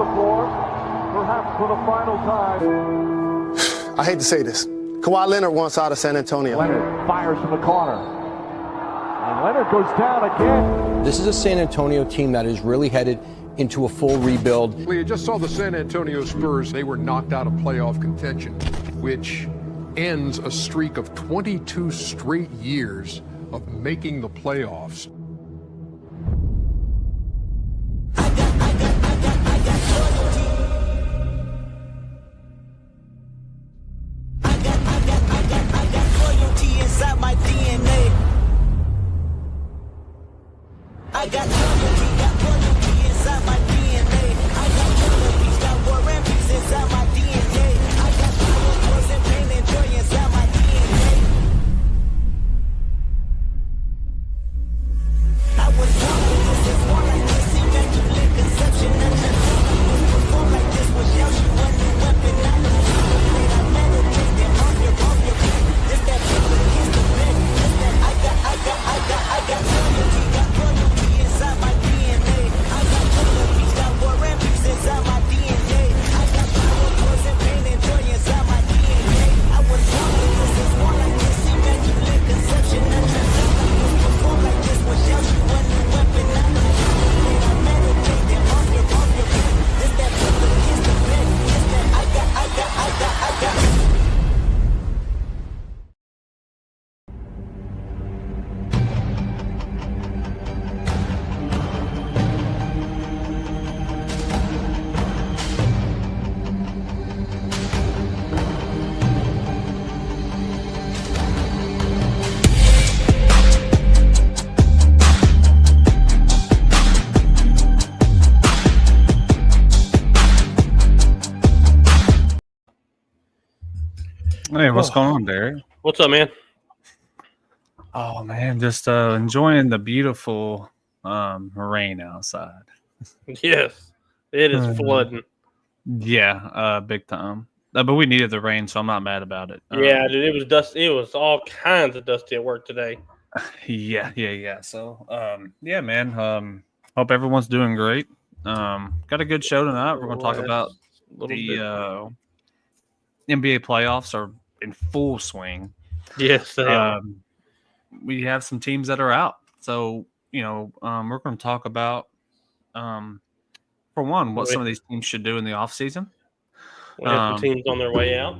the floor, perhaps for the final time. I hate to say this. Kawhi Leonard wants out of San Antonio. Leonard fires from the corner. And Leonard goes down again. This is a San Antonio team that is really headed into a full rebuild. You just saw the San Antonio Spurs. They were knocked out of playoff contention, which ends a streak of 22 straight years of making the playoffs. I got loyalty inside my DNA. I got loyalty, got war and peace inside my DNA. I got poison, pain, and joy inside my DNA. I was born with this, it's born like this, immaculate conception. And the was performed like this, was yell, she wasn't a weapon. I know I meditate, then pump your feet. This that people against the bed. This that I got loyalty, got loyalty inside my DNA. I got loyalty, got war and peace inside my DNA. I got power, poison, pain, and joy inside my DNA. I was born with this, it's born like this, immaculate conception. And the was performed like this, was yell, she wasn't a weapon. I know I meditate, then pump your feet. This that people against the bed. This that I got. Hey, what's going on, Derek? What's up, man? Oh man, just enjoying the beautiful rain outside. Yes, it is flooding. Yeah, big time. But we needed the rain, so I'm not mad about it. Yeah, dude, it was dusty. It was all kinds of dusty at work today. Yeah. So, yeah, man. Hope everyone's doing great. Got a good show tonight. We're going to talk about the NBA playoffs are in full swing. Yes, they are. We have some teams that are out. So, we're going to talk about, for one, what some of these teams should do in the offseason. We have some teams on their way out.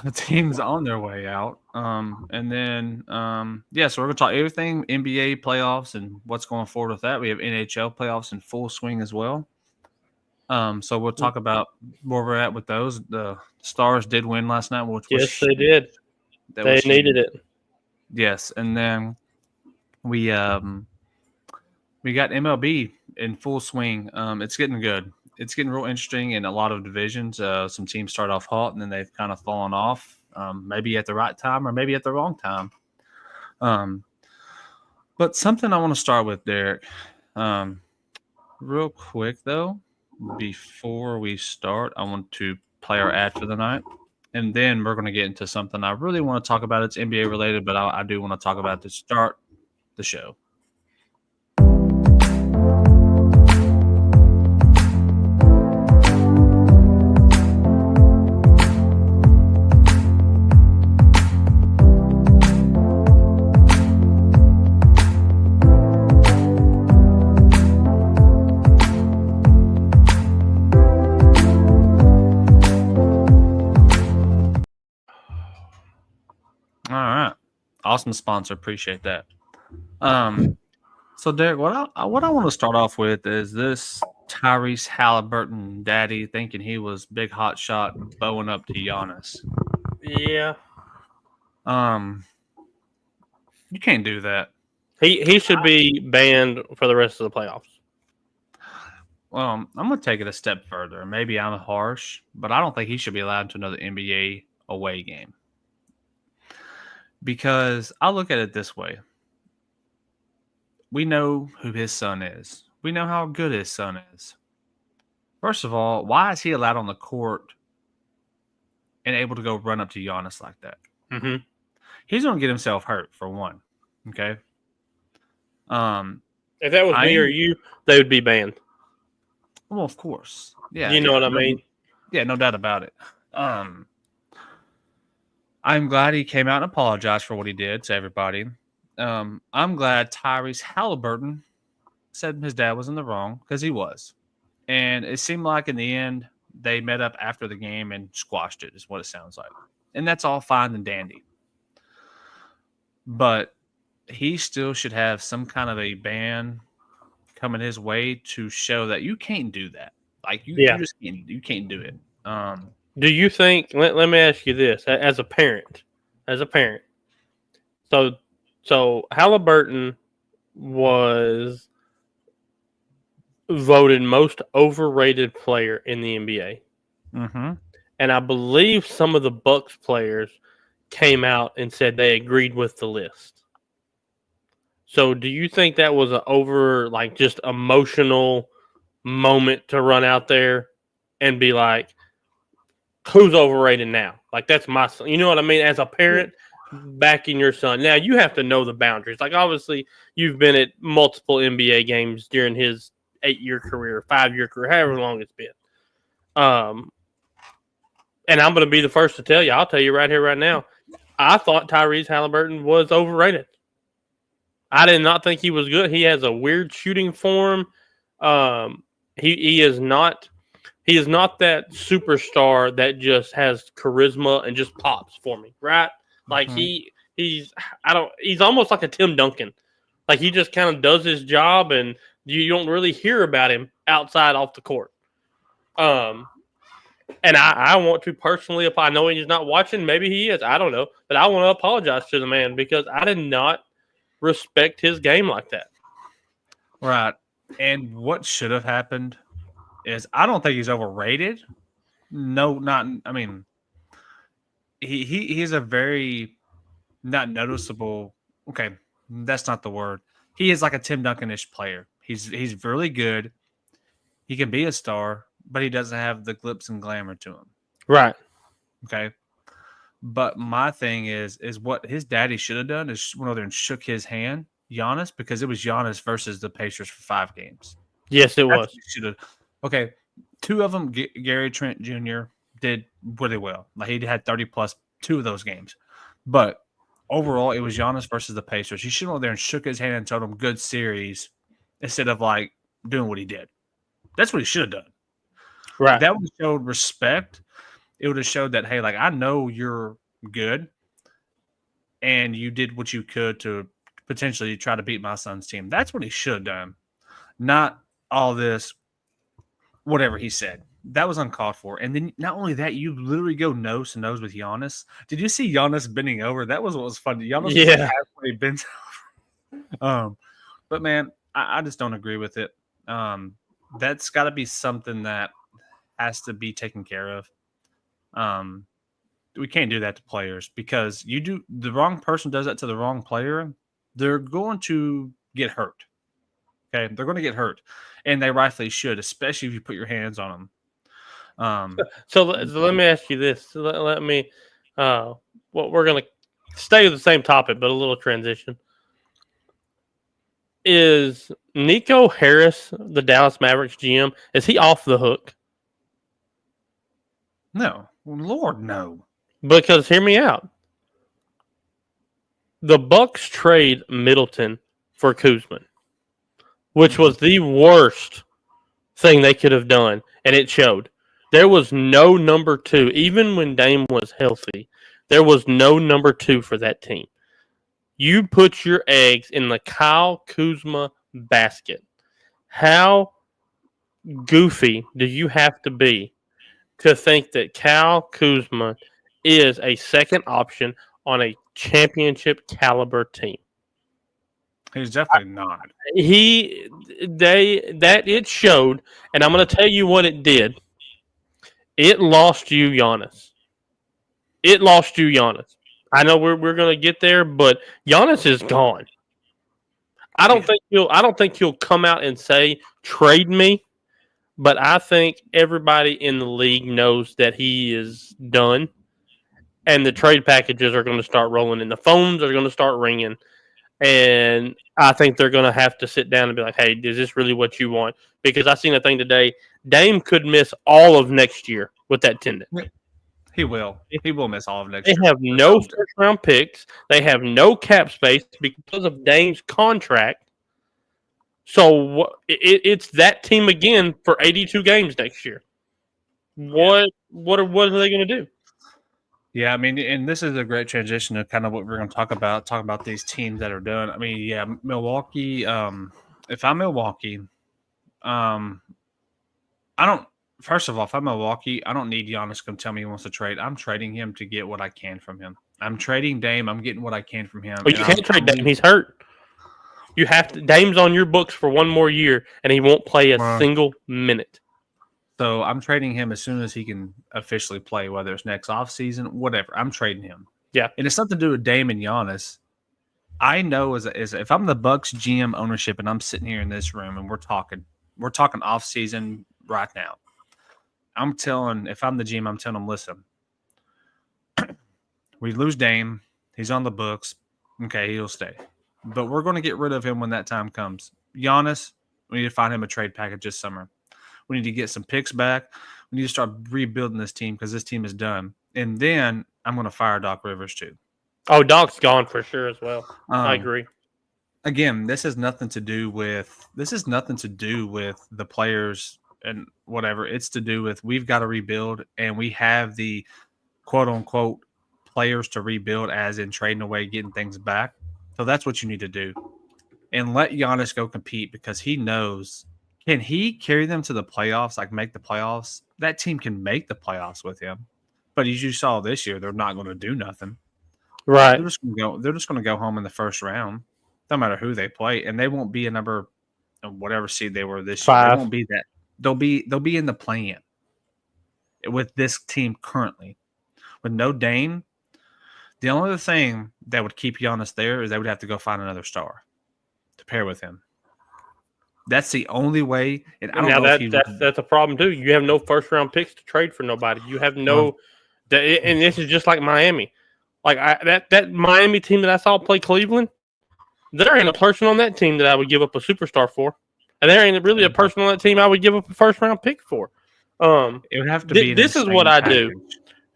The teams on their way out. And then, so we're going to talk everything NBA playoffs and what's going forward with that. We have NHL playoffs in full swing as well. So we'll talk about where we're at with those. The Stars did win last night, which was they did. They needed it. Yes, and then we got MLB in full swing. It's getting good. It's getting real interesting in a lot of divisions. Some teams start off hot, and then they've kind of fallen off, maybe at the right time or maybe at the wrong time. But something I want to start with, Derek, real quick, though. Before we start, I want to play our ad for the night, and then we're going to get into something I really want to talk about. It's NBA related, but I do want to talk about to start the show. All right. Awesome sponsor. Appreciate that. So Derek, what I want to start off with is this Tyrese Halliburton daddy thinking he was big hot shot bowing up to Giannis. Yeah. You can't do that. He should be banned for the rest of the playoffs. Well, I'm going to take it a step further. Maybe I'm harsh, but I don't think he should be allowed to another NBA away game. Because I look at it this way. We know who his son is. We know how good his son is. First of all, why is he allowed on the court and able to go run up to Giannis like that? Mm-hmm. He's going to get himself hurt, for one. Okay? If that was me or you, they would be banned. Well, of course. Yeah. You know what I mean? Yeah, no doubt about it. I'm glad he came out and apologized for what he did to everybody. I'm glad Tyrese Halliburton said his dad was in the wrong, because he was. And it seemed like in the end, they met up after the game and squashed it, is what it sounds like. And that's all fine and dandy. But he still should have some kind of a ban coming his way to show that you can't do that. Like, you just can't do it. Do you think? Let me ask you this: as a parent, so Halliburton was voted most overrated player in the NBA, and I believe some of the Bucks players came out and said they agreed with the list. So, do you think that was just emotional moment to run out there and be like, who's overrated now? Like, that's my son. You know what I mean? As a parent, backing your son. Now, you have to know the boundaries. Like, obviously, you've been at multiple NBA games during his 8-year career, 5-year career, however long it's been. And I'm going to be the first to tell you. I'll tell you right here, right now. I thought Tyrese Halliburton was overrated. I did not think he was good. He has a weird shooting form. He is not that superstar that just has charisma and just pops for me, right? Like he's almost like a Tim Duncan. Like, he just kind of does his job and you don't really hear about him outside off the court. And I want to personally, if I know he's not watching, maybe he is, I don't know, but I want to apologize to the man because I did not respect his game like that. Right. And what should have happened is, I don't think he's overrated. No, not. I mean, he's a very not noticeable. Okay, that's not the word. He is like a Tim Duncan-ish player. He's really good. He can be a star, but he doesn't have the glitz and glamour to him. Right. Okay. But my thing is what his daddy should have done is went over there and shook his hand, Giannis, because it was Giannis versus the Pacers for 5 games. Yes, it was. Should have. Okay, 2 of them, Gary Trent Jr. did really well. Like, he had 30+ 2 of those games. But overall, it was Giannis versus the Pacers. He should have went there and shook his hand and told him good series instead of like doing what he did. That's what he should have done. Right. That would have showed respect. It would have showed that, hey, like, I know you're good and you did what you could to potentially try to beat my son's team. That's what he should have done. Not all this, whatever he said. That was uncalled for. And then not only that, you literally go nose to nose with Giannis. Did you see Giannis bending over? That was what was funny. Giannis was like halfway bent over. But man, I just don't agree with it. That's got to be something that has to be taken care of. We can't do that to players, because the wrong person does that to the wrong player, they're going to get hurt. Okay, they're going to get hurt, and they rightfully should, especially if you put your hands on them. So let me ask you this. Let me. Well, we're going to stay with the same topic, but a little transition. Is Nico Harris, the Dallas Mavericks GM, is he off the hook? No, Lord, no. Because hear me out. The Bucks trade Middleton for Kuzma, which was the worst thing they could have done, and it showed. There was no number 2, even when Dame was healthy. There was no number 2 for that team. You put your eggs in the Kyle Kuzma basket. How goofy do you have to be to think that Kyle Kuzma is a second option on a championship caliber team? He's definitely not. It showed, and I'm going to tell you what it did. It lost you Giannis. It lost you Giannis. I know we're going to get there, but Giannis is gone. I don't think he'll come out and say trade me, but I think everybody in the league knows that he is done, and the trade packages are going to start rolling, and the phones are going to start ringing. And I think they're going to have to sit down and be like, hey, is this really what you want? Because I seen a thing today. Dame could miss all of next year with that tendon. He will. He will miss all of next They year. have no first-round picks. They have no cap space because of Dame's contract. So it's that team again for 82 games next year. What are they going to do? Yeah, I mean, and this is a great transition to kind of what we're going to talk about these teams that are doing. I mean, yeah, Milwaukee. If I'm Milwaukee, I don't. First of all, if I'm Milwaukee, I don't need Giannis to come tell me he wants to trade. I'm trading him to get what I can from him. I'm trading Dame. I'm getting what I can from him. But you can't trade Dame. He's hurt. You have to. Dame's on your books for one more year, and he won't play a single minute. So I'm trading him as soon as he can officially play, whether it's next offseason, whatever. I'm trading him. Yeah. And it's nothing to do with Dame and Giannis. I know as if I'm the Bucks GM ownership and I'm sitting here in this room and we're talking offseason right now. If I'm the GM, I'm telling them, listen, we lose Dame. He's on the books. Okay, he'll stay. But we're going to get rid of him when that time comes. Giannis, we need to find him a trade package this summer. We need to get some picks back. We need to start rebuilding this team because this team is done. And then I'm going to fire Doc Rivers too. Oh, Doc's gone for sure as well. I agree. Again, this has nothing to do with the players and whatever. It's to do with we've got to rebuild, and we have the quote unquote players to rebuild, as in trading away, getting things back. So that's what you need to do. And let Giannis go compete because he knows. Can he carry them to the playoffs, like make the playoffs? That team can make the playoffs with him. But as you saw this year, they're not going to do nothing. Right. They're just going to go home in the first round, no matter who they play, and they won't be a number, whatever seed they were this year. They won't be that. They'll be in the play-in with this team currently. With no Dame, the only other thing that would keep Giannis there is they would have to go find another star to pair with him. That's the only way. And I don't know that's a problem too. You have no first round picks to trade for nobody. You have no, and this is just like Miami. Like that Miami team that I saw play Cleveland, there ain't a person on that team that I would give up a superstar for, and there ain't really a person on that team I would give up a first round pick for. It would have to be. This is what I do.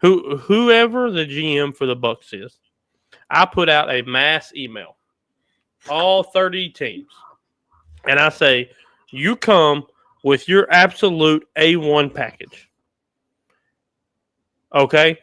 Whoever the GM for the Bucks is, I put out a mass email, all 30 teams. And I say, you come with your absolute A1 package. Okay?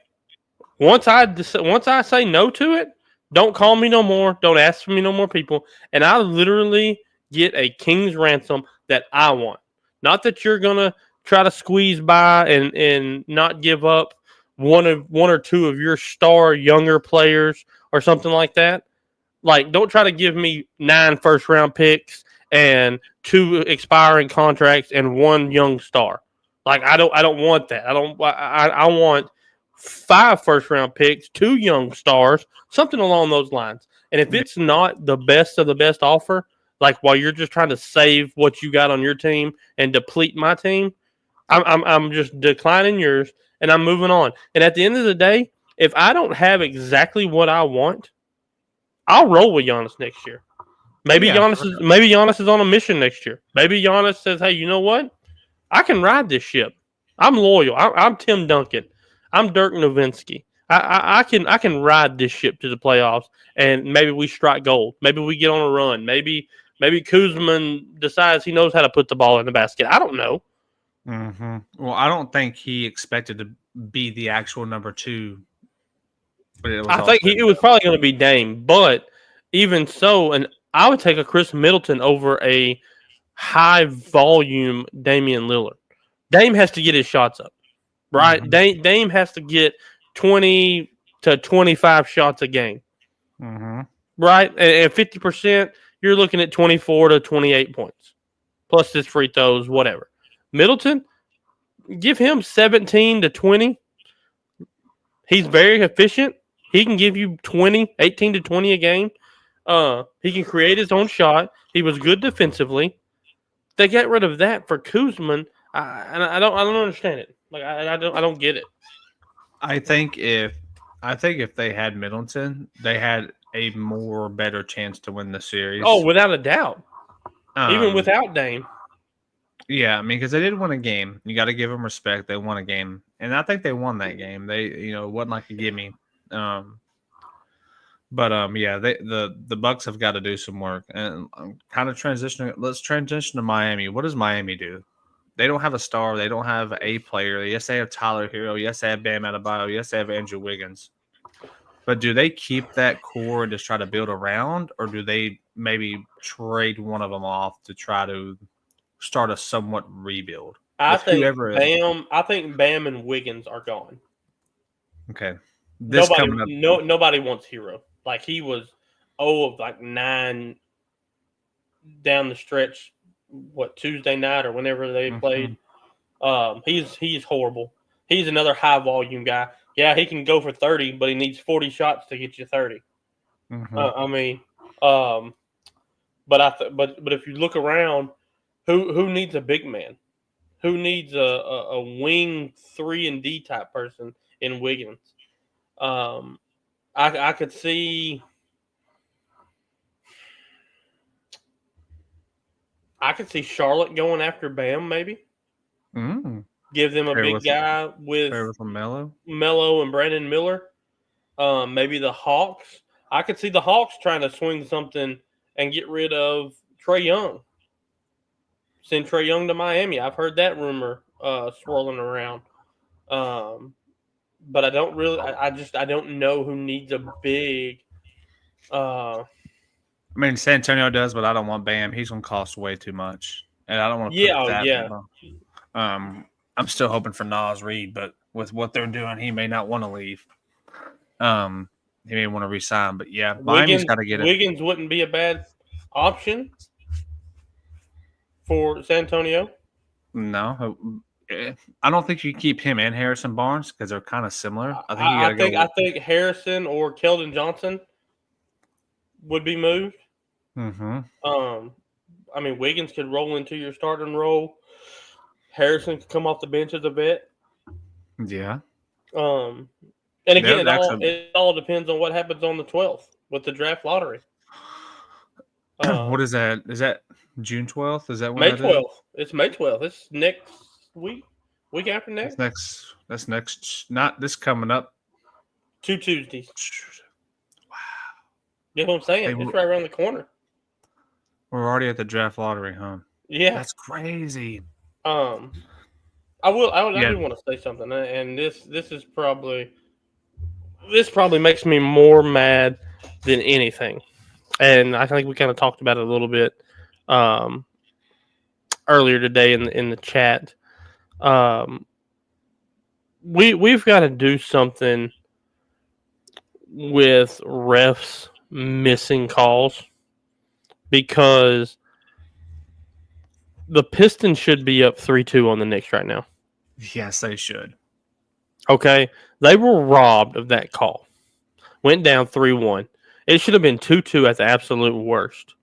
Once I say no to it, don't call me no more. Don't ask for me no more people. And I literally get a king's ransom that I want. Not that you're going to try to squeeze by and not give up one or two of your star younger players or something like that. Like, don't try to give me 9 first-round picks and 2 expiring contracts and 1 young star. Like, I don't want that. I want 5 first-round picks, 2 young stars, something along those lines. And if it's not the best of the best offer, like while you're just trying to save what you got on your team and deplete my team, I'm just declining yours and I'm moving on. And at the end of the day, if I don't have exactly what I want, I'll roll with Giannis next year. Maybe Giannis is on a mission next year. Maybe Giannis says, "Hey, you know what? I can ride this ship. I'm loyal. I'm Tim Duncan. I'm Dirk Nowitzki. I can ride this ship to the playoffs, and maybe we strike gold. Maybe we get on a run. Maybe Kuzma decides he knows how to put the ball in the basket. I don't know." Mm-hmm. Well, I don't think he expected to be the actual number 2. But I think it was probably going to be Dame, but even so, and I would take a Chris Middleton over a high-volume Damian Lillard. Dame has to get his shots up, right? Mm-hmm. Dame has to get 20 to 25 shots a game, right? And 50%, you're looking at 24 to 28 points, plus his free throws, whatever. Middleton, give him 17 to 20. He's very efficient. He can give you 18 to 20 a game. He can create his own shot. He was good defensively. They got rid of that for Kuzma. I don't understand it. Like I don't get it. I think if they had Middleton, they had a more better chance to win the series. Oh, without a doubt. Even Um, without Dame. Yeah, I mean, because they did win a game. You got to give them respect. They won a game, and I think they won that game. They, it wasn't like a gimme. Yeah, the Bucks have got to do some work, and I'm kind of transitioning. Let's transition to Miami. What does Miami do? They don't have a star. They don't have a player. Yes, they have Tyler Hero. Yes, they have Bam Adebayo. Yes, they have Andrew Wiggins. But do they keep that core and just try to build around, or do they maybe trade one of them off to try to start a somewhat rebuild? I think Bam and Wiggins are gone. Okay. Nobody wants Hero. Like, he was 0 of like 9 down the stretch. Tuesday night or whenever they played. He's horrible. He's another high volume guy. Yeah, he can go for 30, but he needs 40 shots to get you 30. But if you look around, who needs a big man? Who needs a wing 3 and D type person in Wiggins? I could see Charlotte going after Bam, maybe. Give them a big guy with Melo and Brandon Miller. Maybe the Hawks. I could see the Hawks trying to swing something and get rid of Trae Young. Send Trae Young to Miami. I've heard that rumor swirling around. But I don't really. I don't know who needs a big. I mean, San Antonio does, but I don't want Bam. He's going to cost way too much, and I don't want to. I'm still hoping for Naz Reid, but with what they're doing, he may not want to leave. He may want to resign, but yeah, Miami's got to get it. Wiggins wouldn't be a bad option for San Antonio. No, I don't think you keep him and Harrison Barnes because they're kind of similar. I think Harrison or Keldon Johnson would be moved. I mean, Wiggins could roll into your starting role. Harrison could come off the bench as a vet. Yeah. And again, it all depends on what happens on the 12th with the draft lottery. What is that? Is that June 12th? Is that when May 12th? It's May 12th. It's next week. Week after next. That's next. Not this coming up. 2 Tuesdays. Wow. You know what I'm saying? It's right around the corner. We're already at the draft lottery, huh? Yeah. That's crazy. I do want to say something, and this probably makes me more mad than anything. And I think we kind of talked about it a little bit earlier today in the chat. We've got to do something with refs missing calls, because the Pistons should be up 3-2 on the Knicks right now. Yes, they should. Okay? They were robbed of that call. Went down 3-1. It should have been 2-2 at the absolute worst.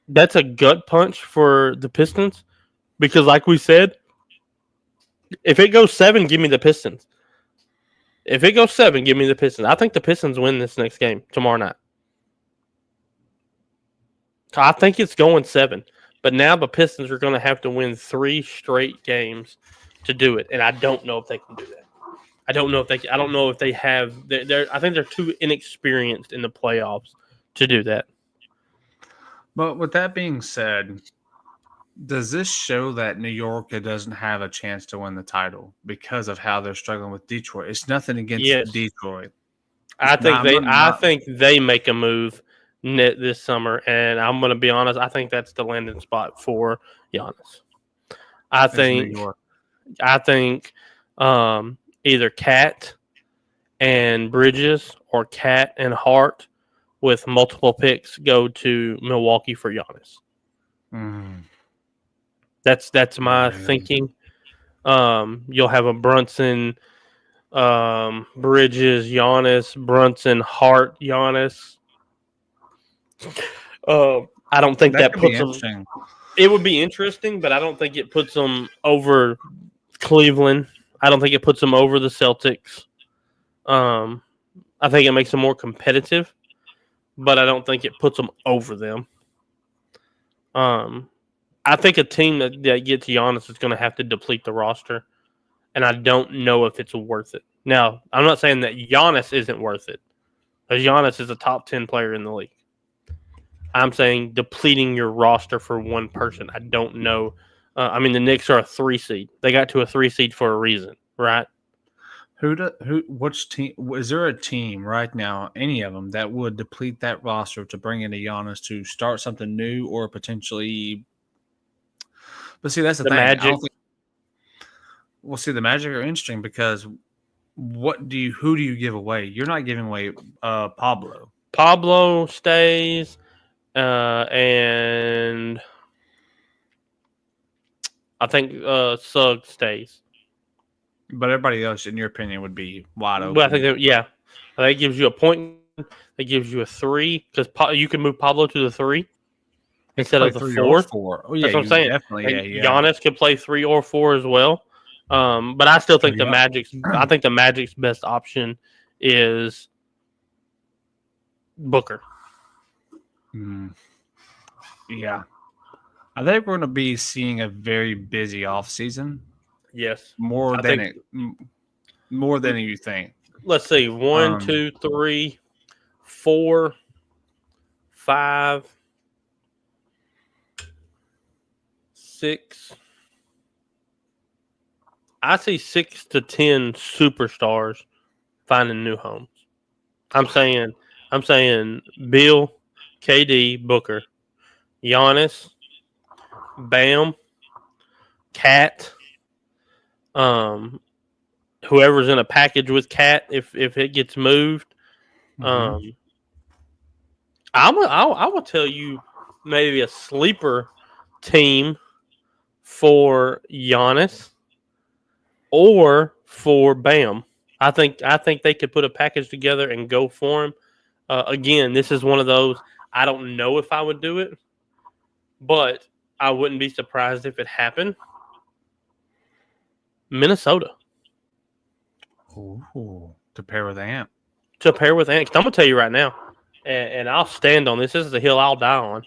That's a gut punch for the Pistons, because like we said, if it goes 7, give me the Pistons. If it goes 7, give me the Pistons. I think the Pistons win this next game tomorrow night. I think it's going 7. But now the Pistons are going to have to win 3 straight games to do it, and I don't know if they can do that. I don't know if they have. I think they're too inexperienced in the playoffs to do that. But with that being said, does this show that New York doesn't have a chance to win the title because of how they're struggling with Detroit? It's nothing against Detroit. I think they make a move this summer, and I'm going to be honest. I think that's the landing spot for Giannis. I think either Cat and Bridges or Cat and Hart with multiple picks go to Milwaukee for Giannis. That's my thinking. You'll have a Brunson, Bridges, Giannis, Brunson, Hart, Giannis. I don't think that puts them. It would be interesting, but I don't think it puts them over Cleveland. I don't think it puts them over the Celtics. I think it makes them more competitive, but I don't think it puts them over them. I think a team that gets Giannis is going to have to deplete the roster, and I don't know if it's worth it. Now, I'm not saying that Giannis isn't worth it, because Giannis is a top 10 player in the league. I'm saying depleting your roster for one person. I don't know. I mean, the Knicks are a 3 seed. They got to a 3 seed for a reason, right? Which team is there a team right now, any of them, that would deplete that roster to bring in a Giannis to start something new or potentially? But see, that's the thing. Magic. Well, see, the Magic are interesting because who do you give away? You're not giving away Pablo. Pablo stays, and I think Suggs stays. But everybody else, in your opinion, would be wide open. Well, I think that gives you a point. That gives you a 3 because you can move Pablo to the 3 instead of the 4. Oh, yeah, that's what I'm saying. Definitely, Giannis can play 3 or 4 as well. But I still think the Magic's best option is Booker. Yeah, I think we're going to be seeing a very busy offseason. Yes, more than you think. Let's see, 1, 2, 3, 4, 5, 6. I see 6 to 10 superstars finding new homes. I'm saying Bill, KD, Booker, Giannis, Bam, Cat. Whoever's in a package with Cat, if it gets moved, I will tell you maybe a sleeper team for Giannis or for Bam. I think they could put a package together and go for him. Again, this is one of those. I don't know if I would do it, but I wouldn't be surprised if it happened. Minnesota. Ooh, to pair with Ant. I'm going to tell you right now, and I'll stand on this. This is a hill I'll die on.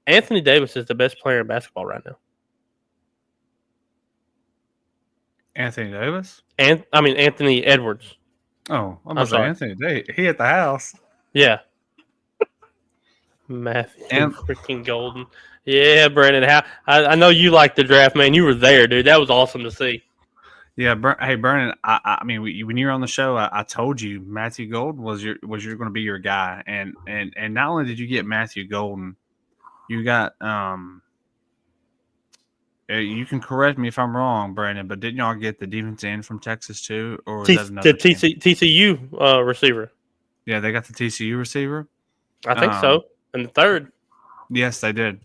Anthony Davis is the best player in basketball right now. Anthony Davis? Anthony Edwards. Oh, I'm sorry. Anthony Davis. He at the house. Yeah. Matthew freaking Golden. Yeah, Brandon. I know you liked the draft, man. You were there, dude. That was awesome to see. Yeah, hey, Brandon. I mean, when you were on the show, I told you Matthew Golden was going to be your guy, and not only did you get Matthew Golden, you got you can correct me if I'm wrong, Brandon, but didn't y'all get the defense end from Texas too, or was that another TCU receiver? Yeah, they got the TCU receiver. I think so. And the third. Yes, they did.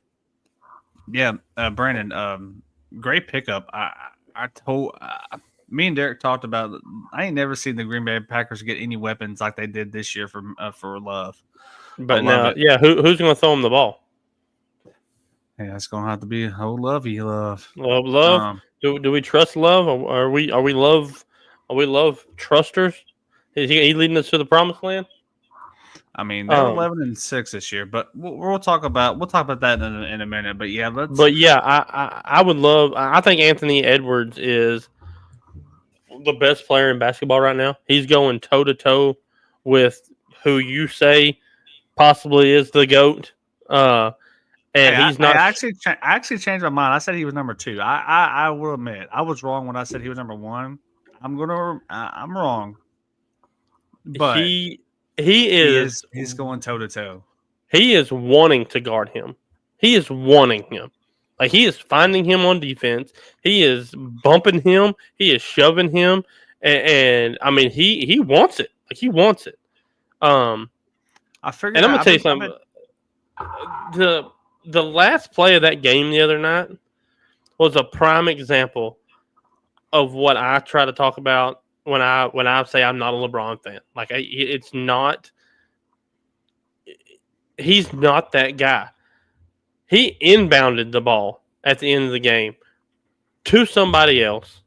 Yeah, Brandon. Great pickup. I told me and Derek talked about. I ain't never seen the Green Bay Packers get any weapons like they did this year for Love. But now, who's going to throw him the ball? Yeah, it's going to have to be Lovey Love. Love. Do we trust Love? Are we Love? Are we Love trusters? Is he leading us to the promised land? I mean, they're 11-6 this year, but we'll talk about that in a minute. But yeah, I would love. I think Anthony Edwards is the best player in basketball right now. He's going toe to toe with who you say possibly is the GOAT. He's not. I actually changed my mind. I said he was number 2. I will admit I was wrong when I said he was number 1. I'm wrong, but he's going toe to toe. He is wanting to guard him. He is wanting him. Like, he is finding him on defense. He is bumping him. He is shoving him. And I mean, he wants it. Like, he wants it. I figured. And I'm gonna tell you something. The last play of that game the other night was a prime example of what I try to talk about when I say I'm not a LeBron fan. Like, it's not. He's not that guy. He inbounded the ball at the end of the game to somebody else,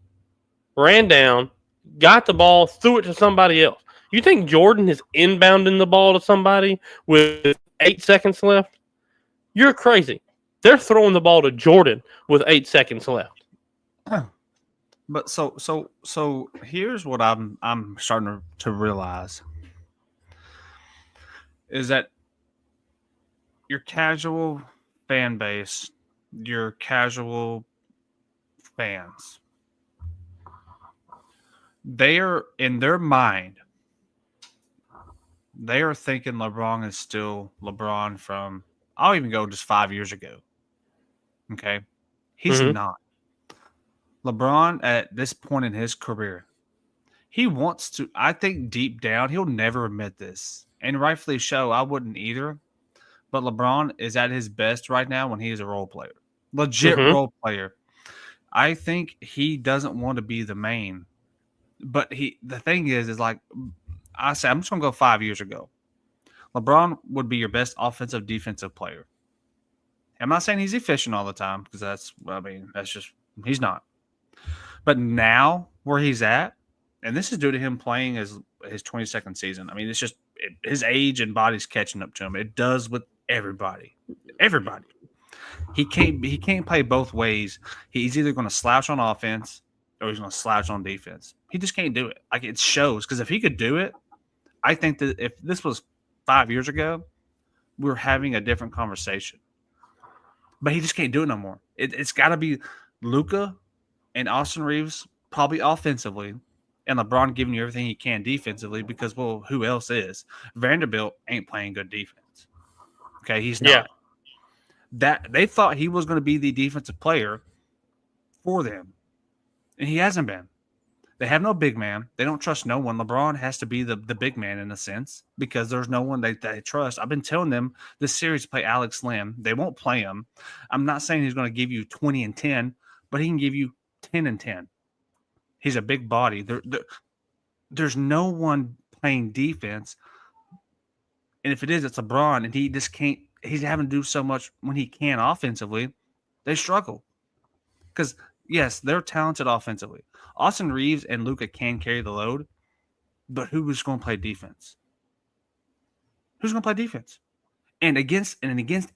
ran down, got the ball, threw it to somebody else. You think Jordan is inbounding the ball to somebody with 8 seconds left? You're crazy. They're throwing the ball to Jordan with 8 seconds left. But so here's what I'm starting to realize is that your casual fan base, your casual fans, they are in their mind, they are thinking LeBron is still LeBron from, I'll even go just 5 years ago. Okay. He's not. LeBron at this point in his career, he wants to, I think deep down, he'll never admit this. And rightfully so, I wouldn't either. But LeBron is at his best right now when he is a role player. Legit role player. I think he doesn't want to be the main. But the thing is like, I say, I'm just going to go 5 years ago. LeBron would be your best offensive, defensive player. I'm not saying he's efficient all the time because that's just, he's not. But now where he's at, and this is due to him playing his 22nd season. I mean, it's just his age and body's catching up to him. It does with everybody. Everybody. He can't play both ways. He's either going to slouch on offense or he's going to slouch on defense. He just can't do it. Like, it shows. Because if he could do it, I think that if this was 5 years ago, we were having a different conversation. But he just can't do it no more. It's got to be Luka and Austin Reeves probably offensively, and LeBron giving you everything he can defensively because, well, who else is? Vanderbilt ain't playing good defense. Okay, he's not. Yeah. That they thought he was going to be the defensive player for them, and he hasn't been. They have no big man. They don't trust no one. LeBron has to be the big man in a sense because there's no one they trust. I've been telling them this series to play Alex Lim. They won't play him. I'm not saying he's going to give you 20 and 10, but he can give you 10 and 10. He's a big body. There's no one playing defense. And if it is, it's LeBron, and he just can't. He's having to do so much when he can offensively. They struggle. Because, yes, they're talented offensively. Austin Reeves and Luka can carry the load, but who is going to play defense? Who's going to play defense? And against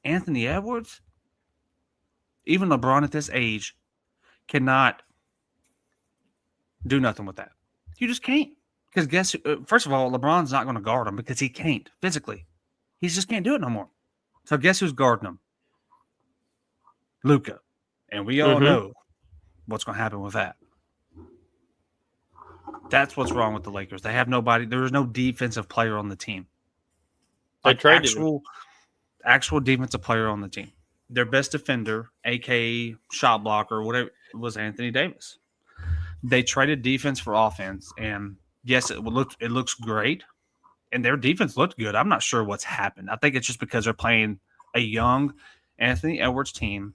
Anthony Edwards, even LeBron at this age cannot do nothing with that. You just can't. Because first of all, LeBron's not going to guard him because he can't physically. He just can't do it no more. So guess who's guarding him? Luka. And we all know what's going to happen with that. That's what's wrong with the Lakers. They have nobody. There is no defensive player on the team. They traded actual defensive player on the team. Their best defender, a.k.a. shot blocker, whatever, was Anthony Davis. They traded defense for offense, and yes, it looks great, and their defense looked good. I'm not sure what's happened. I think it's just because they're playing a young Anthony Edwards team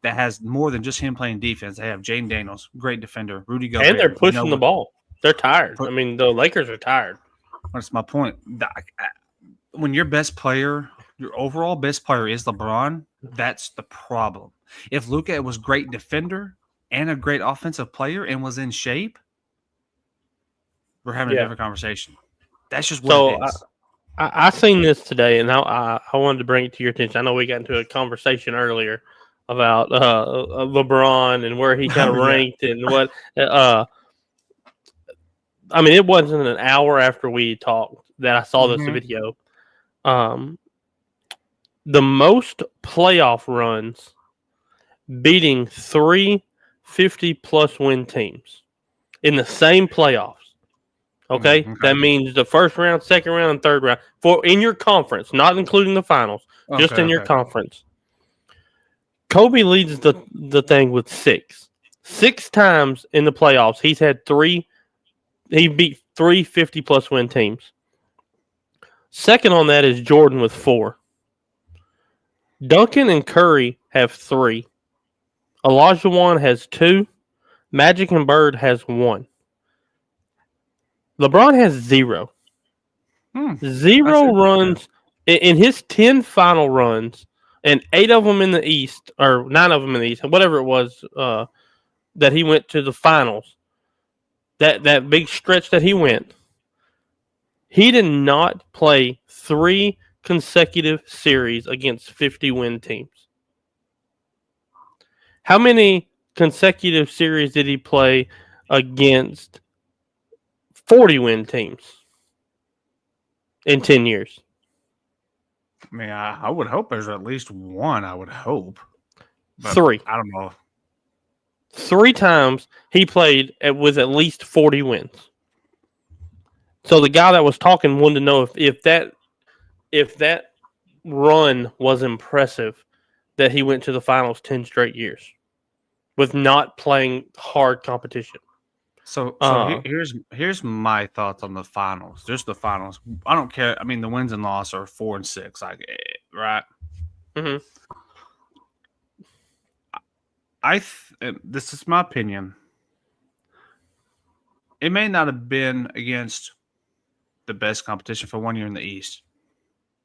that has more than just him playing defense. They have Jaden Daniels, great defender, Rudy Gobert. And they're pushing the ball. They're tired. I mean, the Lakers are tired. That's my point. When your best player, your overall best player is LeBron, that's the problem. If Luka was a great defender and a great offensive player and was in shape, we're having a different conversation. That's just what it is. I seen this today, and I wanted to bring it to your attention. I know we got into a conversation earlier about LeBron and where he kind of ranked and what. I mean, it wasn't an hour after we talked that I saw this video. The most playoff runs beating 3 50-plus win teams in the same playoffs. Okay? That means the first round, second round, and third round in your conference, not including the finals, just in your conference. Kobe leads the thing with 6. 6 times in the playoffs, he's had 3. He beat 3 50-plus win teams. Second on that is Jordan with 4. Duncan and Curry have 3. Olajuwon has 2. Magic and Bird has 1. LeBron has 0. 0 runs in his 10 final runs, and 8 of them in the East, or 9 of them in the East, whatever it was that he went to the finals. That big stretch that he went, He did not play 3 consecutive series against 50-win teams. How many consecutive series did he play against 40-win teams in 10 years? I mean, I would hope there's at least one. I would hope. But 3. I don't know. 3 times he played with at least 40 wins. So the guy that was talking wanted to know if that run was impressive, that he went to the finals 10 straight years with not playing hard competition. So here's my thoughts on the finals. Just the finals. I don't care. I mean, the wins and loss are 4 and 6. Right? Mm-hmm. This is my opinion. It may not have been against the best competition for 1 year in the East.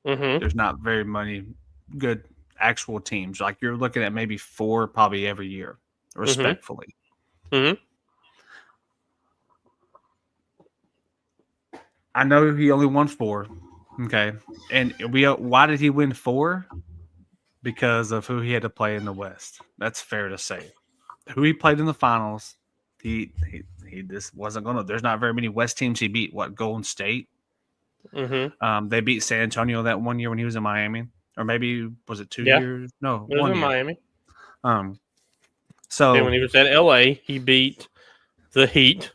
Mm-hmm. There's not very many good actual teams. Like you're looking at maybe 4 probably every year, respectfully. Mm-hmm. I know he only won 4. Okay. And why did he win 4? Because of who he had to play in the West. That's fair to say. Who he played in the finals, he just wasn't going to. There's not very many West teams he beat. What, Golden State? Mm-hmm. They beat San Antonio that 1 year when he was in Miami. Or maybe, was it 2 Yeah. years? No, It was 1 in year. Miami. So And when he was at LA, he beat the Heat.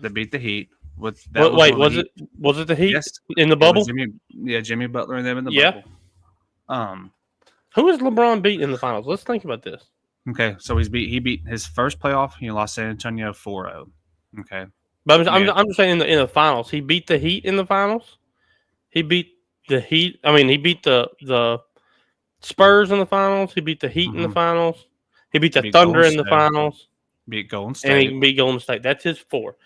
they beat the Heat. Was it the Heat Yes. in the It was bubble? Jimmy Butler and them in the Yeah. bubble. Who was LeBron beat in the finals? Let's think about this. Okay, so he beat his first playoff. He lost San Antonio 4-0. Okay, But I'm just saying in the finals, he beat the Heat in the finals. He beat the Heat. I mean, he beat the Spurs in the finals. He beat the Heat in the finals. He beat the Thunder in the finals. beat Golden State. And he beat Golden State. That's his 4.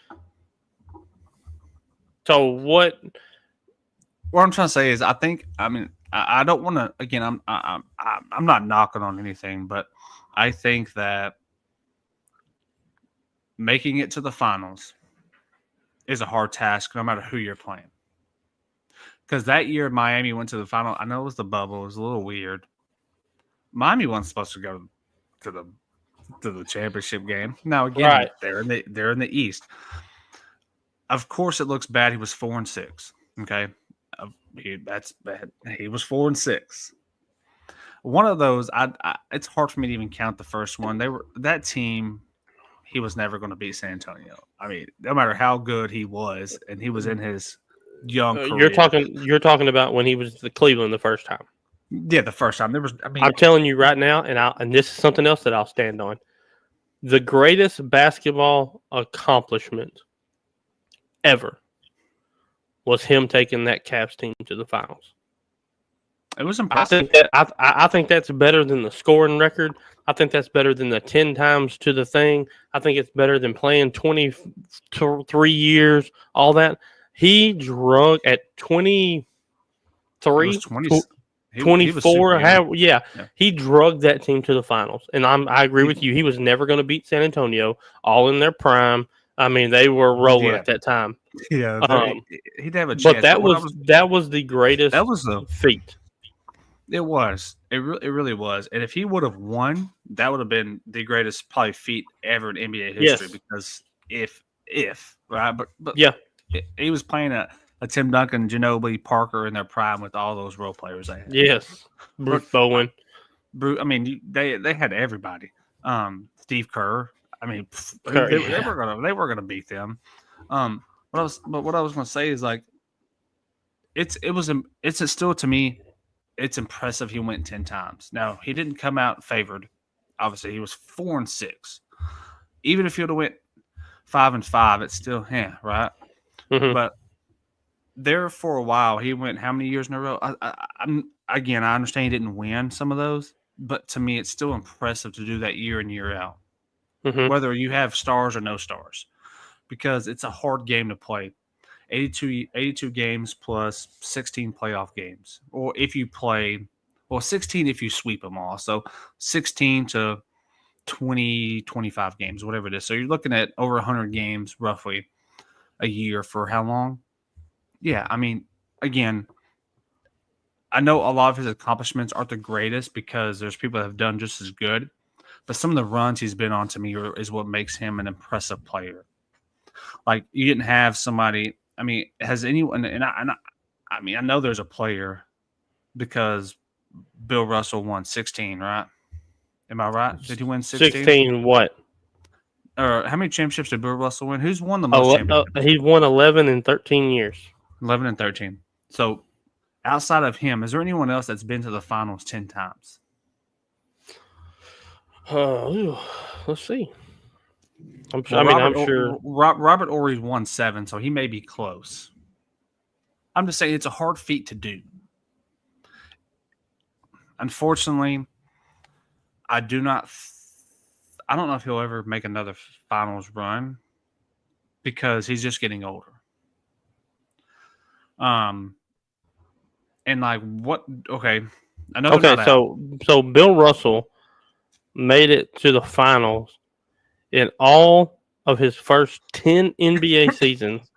So what I'm trying to say is, I don't want to. Again, I'm not knocking on anything, but I think that making it to the finals is a hard task, no matter who you're playing. Because that year Miami went to the final. I know it was the bubble. It was a little weird. Miami wasn't supposed to go to the championship game. Now again, Right. they're in the East. Of course, it looks bad. He was 4 and 6. Okay, that's bad. He was 4 and 6. One of those, it's hard for me to even count the first one. That team. He was never going to beat San Antonio. I mean, no matter how good he was, and he was in his young career. you're talking about when he was the Cleveland the first time. Yeah, the first time. I'm telling you right now, and this is something else that I'll stand on. The greatest basketball accomplishment ever was him taking that Cavs team to the finals. It was impressive. I think that's better than the scoring record. I think that's better than the 10 times to the thing. I think it's better than playing 23 years, all that. He drug at 23, 24. He drugged that team to the finals. And I agree with you. He was never going to beat San Antonio, all in their prime. I mean, they were rolling at that time. Yeah, he'd have a chance. But that was the greatest feat. It was. It really was. And if he would have won, that would have been the greatest probably feat ever in NBA history. Yes. Because if right, but yeah, he was playing a Tim Duncan, Ginobili, Parker in their prime with all those role players they had. Yes, Bruce Bowen. I mean, they had everybody. Steve Kerr. I mean, they were gonna beat them. What I was gonna say is, like, it's still, to me, it's impressive he went 10 times. Now, he didn't come out favored. Obviously, he was 4 and 6. Even if he would have went 5 and 5, it's still right. Mm-hmm. But there for a while, he went how many years in a row? I understand he didn't win some of those, but to me, it's still impressive to do that year in, year out. Mm-hmm. Whether you have stars or no stars, because it's a hard game to play. 82 games plus 16 playoff games. Or if you play, 16 if you sweep them all. So 16 to 20, 25 games, whatever it is. So you're looking at over 100 games roughly a year for how long? Yeah, I mean, again, I know a lot of his accomplishments aren't the greatest because there's people that have done just as good, but some of the runs he's been on to me is what makes him an impressive player. Like you didn't have somebody. I mean, has anyone? I mean, I know there's a player because Bill Russell won 16, right? Am I right? Did he win 16? 16 what? Or how many championships did Bill Russell win? Who's won the most championships? He won 11 in 13 years. 11 and 13. So outside of him, is there anyone else that's been to the finals 10 times? Let's see. I'm sure. Robert Ory's won 7, so he may be close. I'm just saying it's a hard feat to do. Unfortunately, I don't know if he'll ever make another finals run because he's just getting older. And like what? Okay, so Bill Russell made it to the finals in all of his first 10 NBA seasons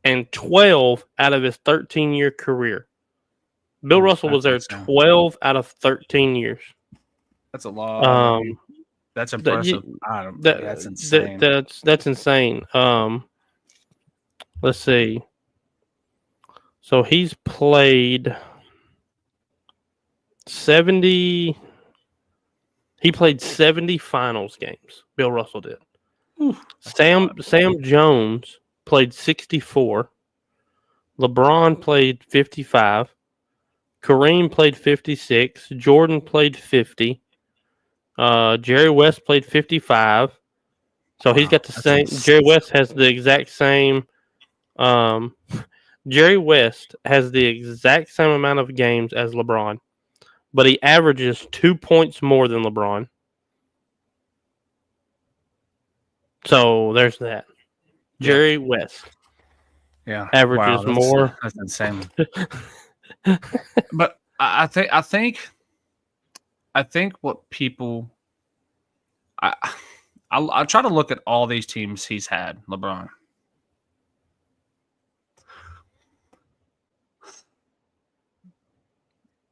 and 12 out of his 13-year career. Bill Russell was there 12 out of 13 years. That's a lot. That's impressive. That's insane. That's insane. Let's see. So he's played 70. He played 70 finals games. Bill Russell did. Sam Jones played 64. LeBron played 55. Kareem played 56. Jordan played 50. Jerry West played 55. So he's got the same. Jerry West has the exact same. Jerry West has the exact same amount of games as LeBron, but he averages 2 points more than LeBron. So there's that. Jerry West. Yeah. Averages more. That's insane. But I think what people I try to look at all these teams he's had, LeBron.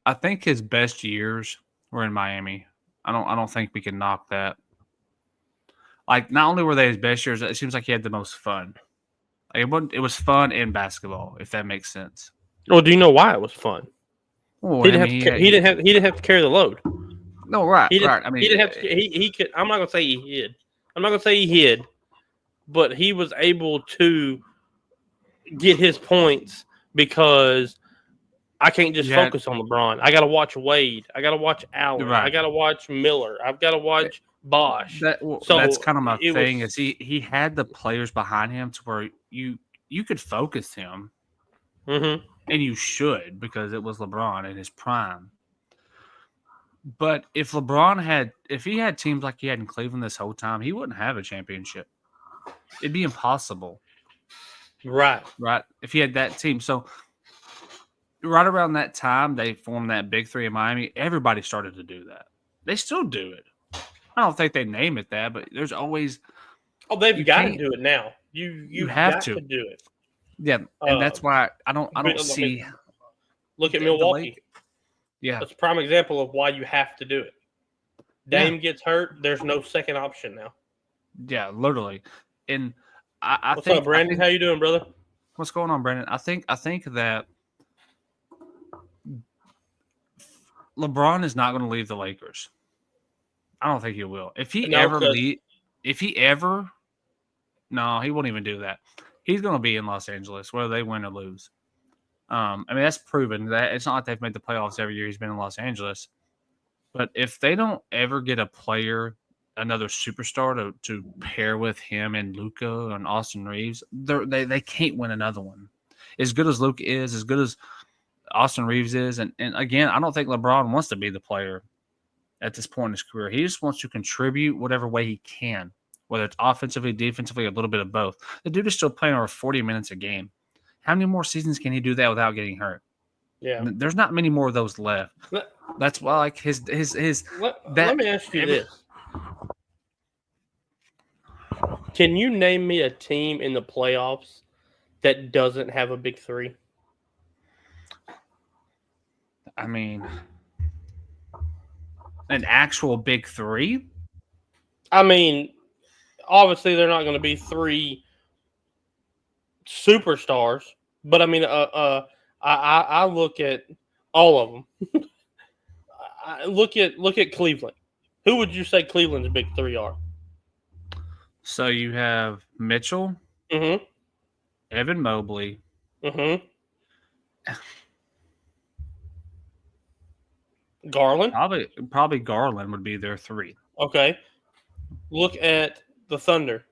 I think his best years were in Miami. I don't think we can knock that. Like, not only were they his best years, it seems like he had the most fun. Like, it was fun in basketball, if that makes sense. Well, do you know why it was fun? Well, he didn't have to carry the load. No, right. I mean, he didn't have to. He could. I'm not gonna say he hid. But he was able to get his points because I can't just focus on LeBron. I got to watch Wade. I got to watch Allen. Right. I got to watch Miller. I've got to watch Bosh. That's kind of my thing. Is he had the players behind him to where you could focus him, and you should because it was LeBron in his prime. But if he had teams like he had in Cleveland this whole time, he wouldn't have a championship. It'd be impossible. Right. If he had that team. So right around that time, they formed that Big Three in Miami. Everybody started to do that. They still do it. I don't think they name it that, but there's always. Oh, they've got to do it now. You have to do it. Yeah, and that's why I don't see. Look at Milwaukee. Yeah, that's a prime example of why you have to do it. Dame gets hurt. There's no second option now. Yeah, literally. And what's up, Brandon? How you doing, brother? What's going on, Brandon? I think that LeBron is not going to leave the Lakers. I don't think he will. If he ever, no, he won't even do that. He's going to be in Los Angeles, whether they win or lose. I mean, that's proven. That it's not like they've made the playoffs every year he's been in Los Angeles. But if they don't ever get a player, another superstar to pair with him and Luka and Austin Reeves, they can't win another one. As good as Luka is, as good as Austin Reeves is, and again, I don't think LeBron wants to be the player at this point in his career. He just wants to contribute whatever way he can, whether it's offensively, defensively, a little bit of both. The dude is still playing over 40 minutes a game. How many more seasons can he do that without getting hurt? Yeah, there's not many more of those left. That's why, like his. Let me ask you this: can you name me a team in the playoffs that doesn't have a big three? I mean, an actual big three? I mean, obviously they're not going to be three superstars, but I mean, I look at all of them. Look at Cleveland. Who would you say Cleveland's big three are? So you have Mitchell, Mm-hmm. Evan Mobley. Mm-hmm. Garland. Probably Garland would be their three. Okay. Look at the Thunder.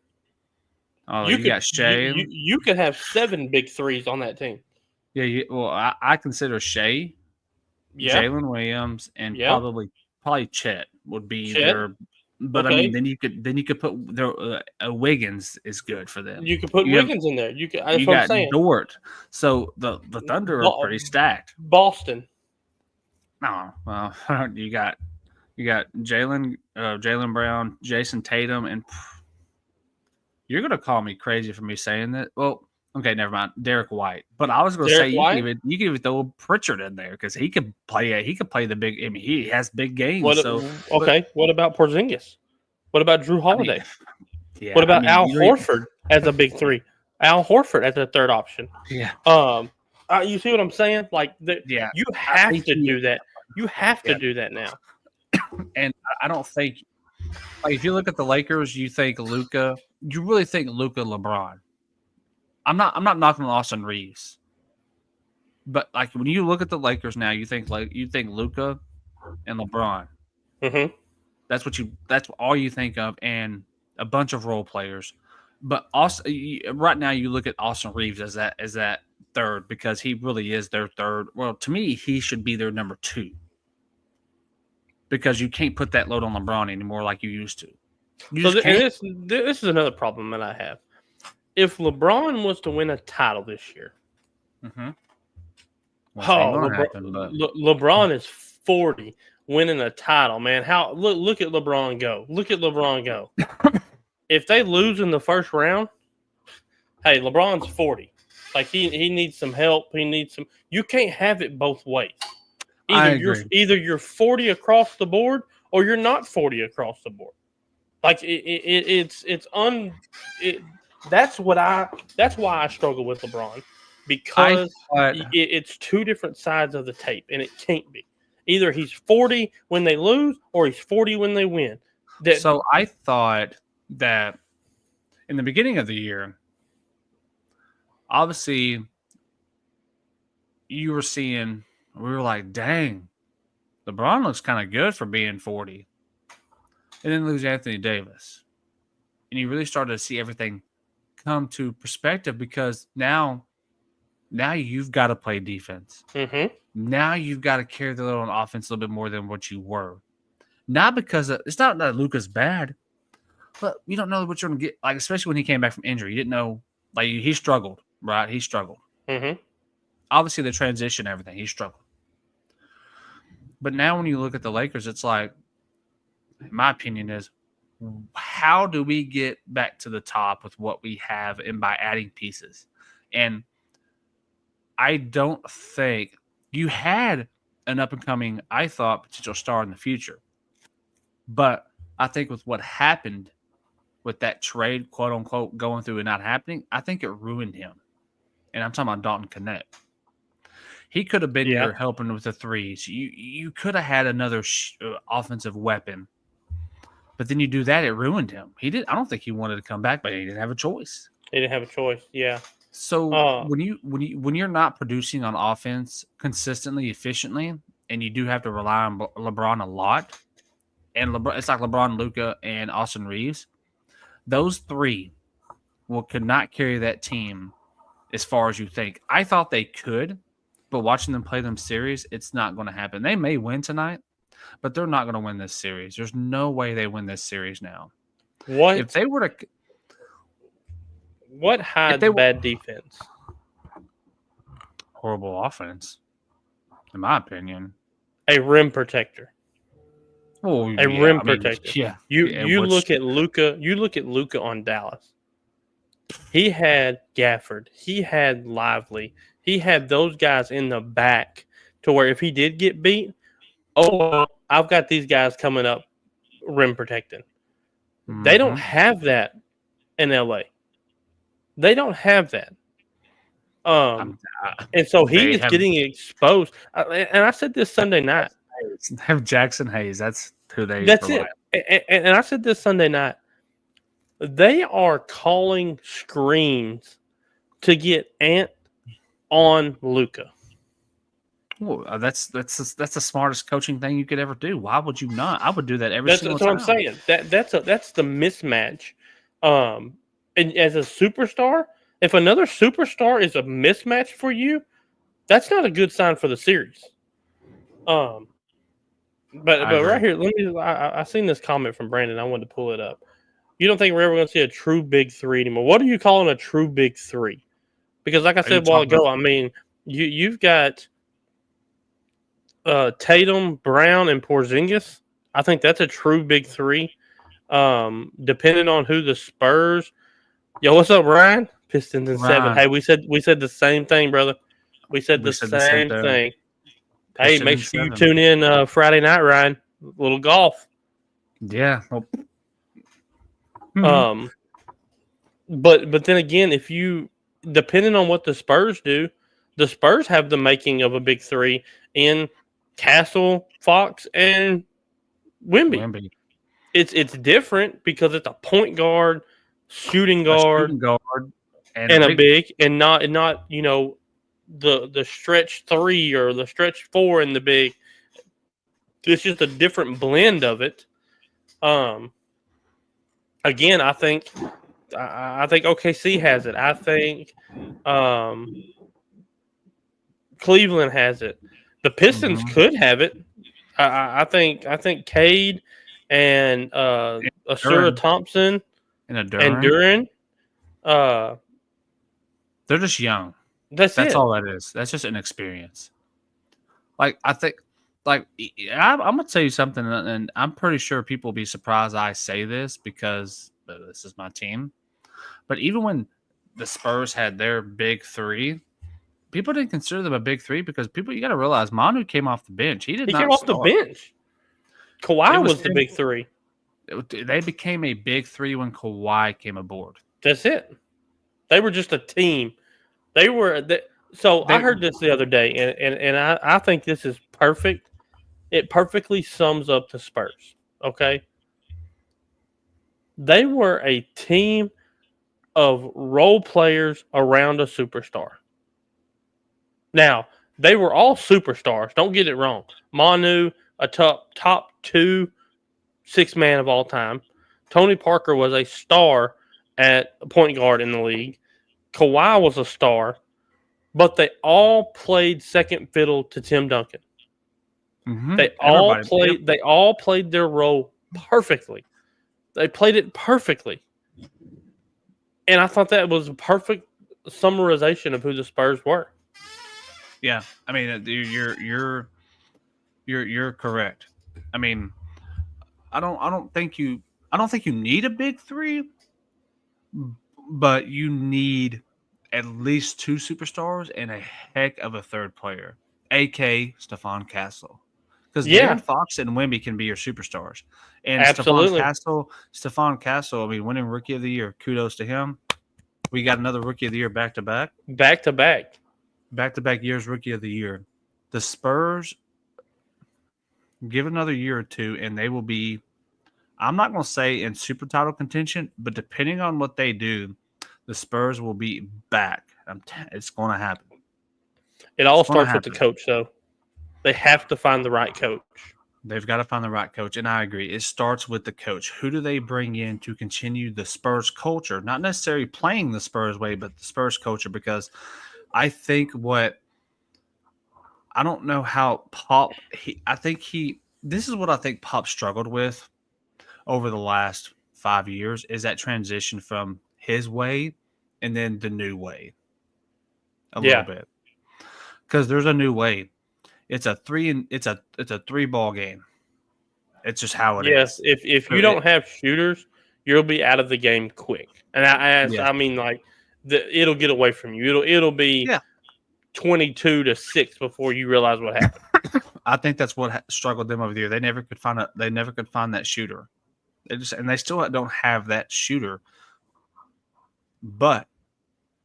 Oh, you got Shea. You could have 7 big threes on that team. Yeah, well, I consider Shea, Yeah. Jalen Williams, and Yeah. probably Chet would be Chet? their. But Okay. I mean, then you could put their Wiggins is good for them. You could put You have- Wiggins in there. You could. That's You what I'm got saying. Dort. So the Thunder are pretty stacked. Boston. No, well, you got Jalen Brown, Jason Tatum, and you're gonna call me crazy for me saying that. Well, okay, never mind. Derek White, but I was gonna say you can even throw Pritchard in there because he could play. He could play the big. I mean, he has big games. What about Porzingis? What about Drew Holiday? Yeah. What about Al Horford as a big three? Al Horford as a third option. Yeah. You see what I'm saying? Like, yeah, you have to do that. You have to do that now. And I don't think, like, if you look at the Lakers, you think Luka. You really think Luka, LeBron. I'm not knocking Austin Reeves, but like when you look at the Lakers now, you think Luka and LeBron. Mm-hmm. That's all you think of, and a bunch of role players. But also, right now, you look at Austin Reeves as that third because he really is their third. Well, to me, he should be their number 2 because you can't put that load on LeBron anymore like you used to. This is another problem that I have. If LeBron was to win a title this year, LeBron is 40 winning a title, man. Look at LeBron go. Look at LeBron go. If they lose in the first round, hey, LeBron's 40. Like he needs some help. You can't have it both ways. Either you're 40 across the board or you're not 40 across the board. Like that's why I struggle with LeBron because it's two different sides of the tape and it can't be. Either he's 40 when they lose or he's 40 when they win. So I thought that in the beginning of the year, obviously we were like, dang, LeBron looks kind of good for being 40. And then lose Anthony Davis. And you really started to see everything come to perspective because now you've got to play defense. Mm-hmm. Now you've got to carry the load on offense a little bit more than what you were. Not because it's not that Luka's bad, but you don't know what you're going to get. Like, especially when he came back from injury. You didn't know. Like, he struggled, right? He struggled. Mm-hmm. Obviously, the transition, everything, he struggled. But now when you look at the Lakers, it's like, my opinion is, how do we get back to the top with what we have and by adding pieces? And I don't think you had an up-and-coming, I thought, potential star in the future. But I think with what happened with that trade, quote-unquote, going through and not happening, I think it ruined him. And I'm talking about Dalton Knecht. He could have been there helping with the threes. You could have had another offensive weapon. But then you do that, it ruined him. I don't think he wanted to come back, but he didn't have a choice. He didn't have a choice. Yeah. So when you're not producing on offense consistently, efficiently, and you do have to rely on LeBron a lot, and it's like LeBron, Luka, and Austin Reeves, those three could not carry that team as far as you think. I thought they could, but watching them play them series, it's not going to happen. They may win tonight, but they're not going to win this series. There's no way they win this series now. What if they were to? What hides bad defense? Horrible offense, in my opinion. A rim protector. Oh, rim protector. Yeah. You look at Luka. You look at Luka on Dallas. He had Gafford. He had Lively. He had those guys in the back to where if he did get beat, well, I've got these guys coming up rim protecting. They don't have that in LA. They don't have that. And so he is getting exposed. And I said this Sunday night. Have Jackson Hayes. That's who they. That's it. And I said this Sunday night. They are calling screens to get Ant on Luka. Well, that's the smartest coaching thing you could ever do. Why would you not? I would do that every single time. That's what I'm saying. That's the mismatch. And as a superstar, if another superstar is a mismatch for you, that's not a good sign for the series. But right here, I seen this comment from Brandon. I wanted to pull it up. You don't think we're ever going to see a true big three anymore? What are you calling a true big three? Because, like I said a while ago, I mean, you've got Tatum, Brown, and Porzingis. I think that's a true big three. Depending on who the Spurs. Yo, what's up, Ryan? Pistons in 7. Hey, we said the same thing, brother. We said the same thing. Hey, make sure you tune in Friday night, Ryan. A little golf. Yeah. But then again, if you depending on what the Spurs do, the Spurs have the making of a big three in Castle, Fox, and Wemby. It's different because it's a point guard, shooting guard, and a big, and not the stretch 3 or the stretch 4 in the big. It's just a different blend of it. Again, I think OKC has it. I think Cleveland has it. The Pistons could have it. I think Cade and Asura Thompson and Duran. They're just young. That's all that is. That's just an experience. Like I think. I'm going to tell you something, and I'm pretty sure people will be surprised I say this because this is my team. But even when the Spurs had their big three, people didn't consider them a big three because you got to realize Manu came off the bench. He came off the bench. Kawhi was the big three. They became a big three when Kawhi came aboard. That's it. They were just a team. I heard this the other day, and I think this is perfect. It perfectly sums up the Spurs, okay? They were a team of role players around a superstar. Now, they were all superstars. Don't get it wrong. Manu, a top 2 6-man of all time. Tony Parker was a star at point guard in the league. Kawhi was a star. But they all played second fiddle to Tim Duncan. They all played their role perfectly. They played it perfectly. And I thought that was a perfect summarization of who the Spurs were. Yeah. I mean, you're correct. I mean, I don't think you need a big three, but you need at least 2 superstars and a heck of a third player, a.k.a. Stephon Castle. Because De'Aaron Fox and Wemby can be your superstars. And absolutely. Stephon Castle, I mean, winning Rookie of the Year, kudos to him. We got another Rookie of the Year back-to-back. Back-to-back. Back-to-back years Rookie of the Year. The Spurs, give another year or two, and they will be, I'm not going to say in super title contention, but depending on what they do, the Spurs will be back. It's going to happen. It all starts with the coach, though. They have to find the right coach. They've got to find the right coach, and I agree. It starts with the coach. Who do they bring in to continue the Spurs culture? Not necessarily playing the Spurs way, but the Spurs culture, because I think I don't know how Pop – this is what I think Pop struggled with over the last 5 years is that transition from his way and then the new way a little bit. Because there's a new way. It's a 3-ball game. It's just how it is. Yes, if you don't have shooters, you'll be out of the game quick. And I mean, like it'll get away from you. It'll be 22-6 before you realize what happened. I think that's what struggled them over the year. They never could find that shooter. They still don't have that shooter. But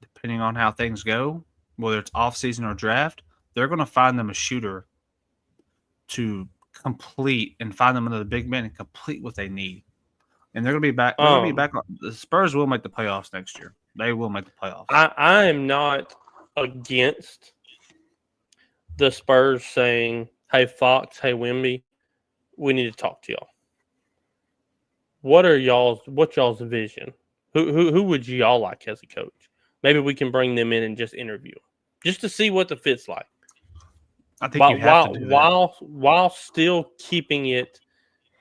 depending on how things go, whether it's off season or draft, they're going to find them a shooter to complete and find them another big man and complete what they need. And they're going to be back. They're going to be back. The Spurs will make the playoffs next year. They will make the playoffs. I am not against the Spurs saying, "Hey Fox, hey Wemby, we need to talk to y'all." What's y'all's vision? Who would y'all like as a coach? Maybe we can bring them in and just interview them, just to see what the fit's like. I think you have to do that. While still keeping it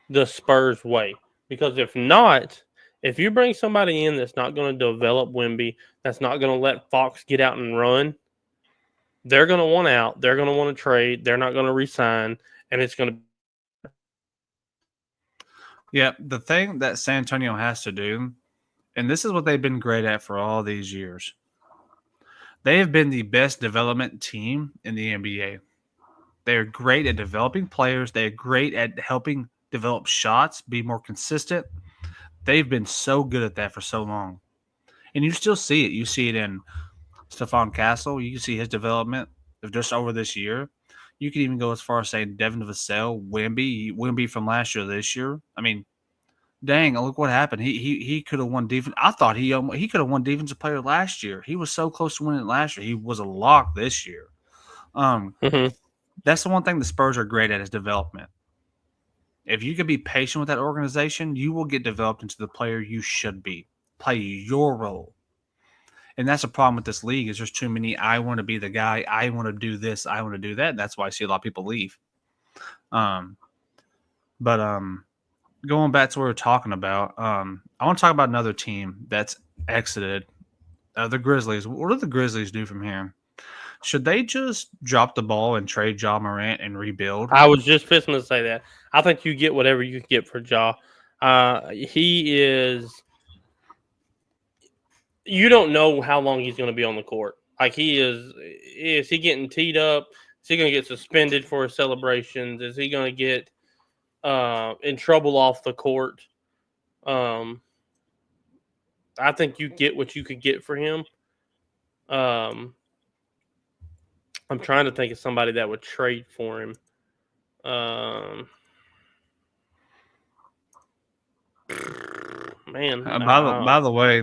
the Spurs way. Because if not, if you bring somebody in that's not going to develop Wemby, that's not going to let Fox get out and run, they're going to want out. They're going to want to trade. They're not going to re-sign, and it's going to. Yeah, the thing that San Antonio has to do, and this is what they've been great at for all these years, they have been the best development team in the NBA. They're great at developing players. They're great at helping develop shots, be more consistent. They've been so good at that for so long. And you still see it. You see it in Stephon Castle. You can see his development of just over this year. You can even go as far as saying Devin Vassell, Wemby from last year to this year. I mean, dang, look what happened. He could have won defense. I thought he could have won defensive player last year. He was so close to winning it last year. He was a lock this year. That's the one thing the Spurs are great at is development. If you can be patient with that organization, you will get developed into the player you should be. Play your role. And that's a problem with this league is there's too many, I want to be the guy, I want to do this, I want to do that. And that's why I see a lot of people leave. Going back to what we're talking about, I want to talk about another team that's exited. The Grizzlies. What do the Grizzlies do from here? Should they just drop the ball and trade Ja Morant and rebuild? I was just fixing to say that. I think you get whatever you can get for Ja. He is. You don't know how long he's going to be on the court. Like he is. Is he getting teed up? Is he going to get suspended for his celebrations? Is he going to get in trouble off the court? I think you get what you could get for him. I'm trying to think of somebody that would trade for him. Man. By the way,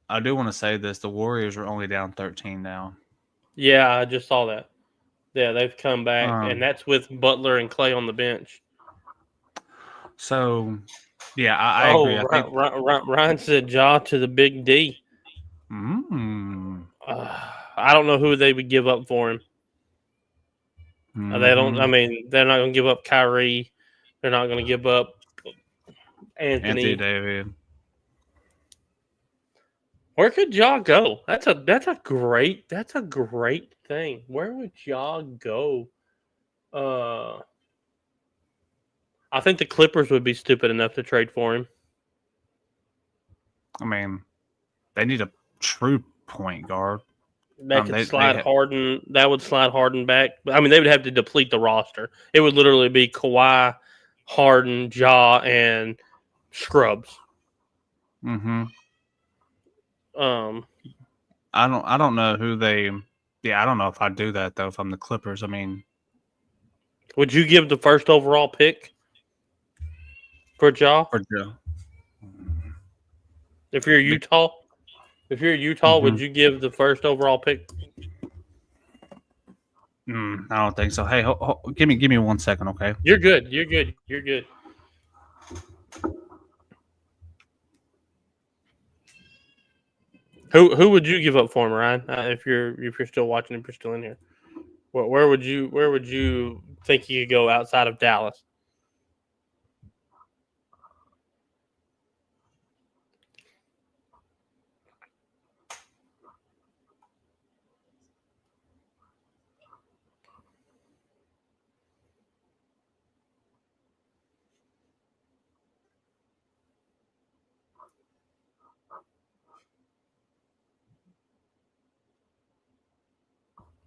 I do want to say this. The Warriors are only down 13 now. Yeah, I just saw that. Yeah, they've come back, and that's with Butler and Clay on the bench. So, yeah, I agree. Ryan said Ja to the big D. I don't know who they would give up for him. They don't. I mean, they're not going to give up Kyrie. They're not going to give up Anthony Davis. Where could Ja go? That's a great thing. Where would Ja go? I think the Clippers would be stupid enough to trade for him. I mean, they need a true point guard. That could slide Harden. That would slide Harden back. I mean, they would have to deplete the roster. It would literally be Kawhi, Harden, Ja, and Scrubs. I don't know who they. Yeah, I don't know if I'd do that though. If I'm the Clippers, I mean, would you give the first overall pick for Ja? For Ja. If you're Utah, would you give the first overall pick? I don't think so. Hey, give me 1 second, okay? You're good. Who would you give up for him, Ryan? If you're still watching, if you're still in here, where would you think he could go outside of Dallas?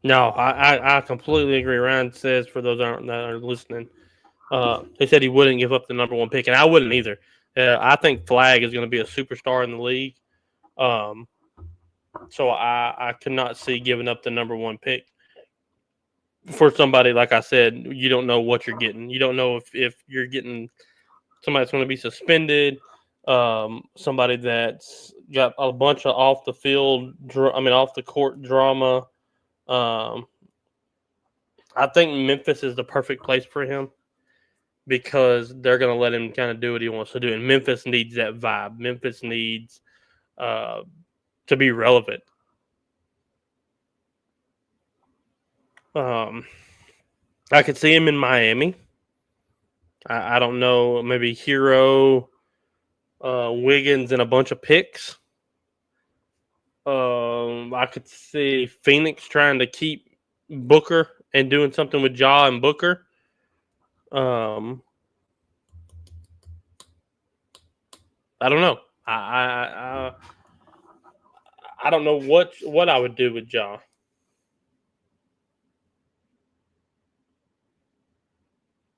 No, I completely agree. Ryan says, for those that are listening, he said he wouldn't give up the number 1 pick, and I wouldn't either. I think Flagg is going to be a superstar in the league. So I could not see giving up the number 1 pick for somebody, like I said. You don't know what you're getting. You don't know if you're getting somebody that's going to be suspended, somebody that's got a bunch of off the court drama. I think Memphis is the perfect place for him because they're going to let him kind of do what he wants to do. And Memphis needs that vibe. Memphis needs to be relevant. I could see him in Miami. I don't know, maybe Hero, Wiggins, and a bunch of picks. I could see Phoenix trying to keep Booker and doing something with Ja and Booker. I don't know. I don't know what I would do with Ja.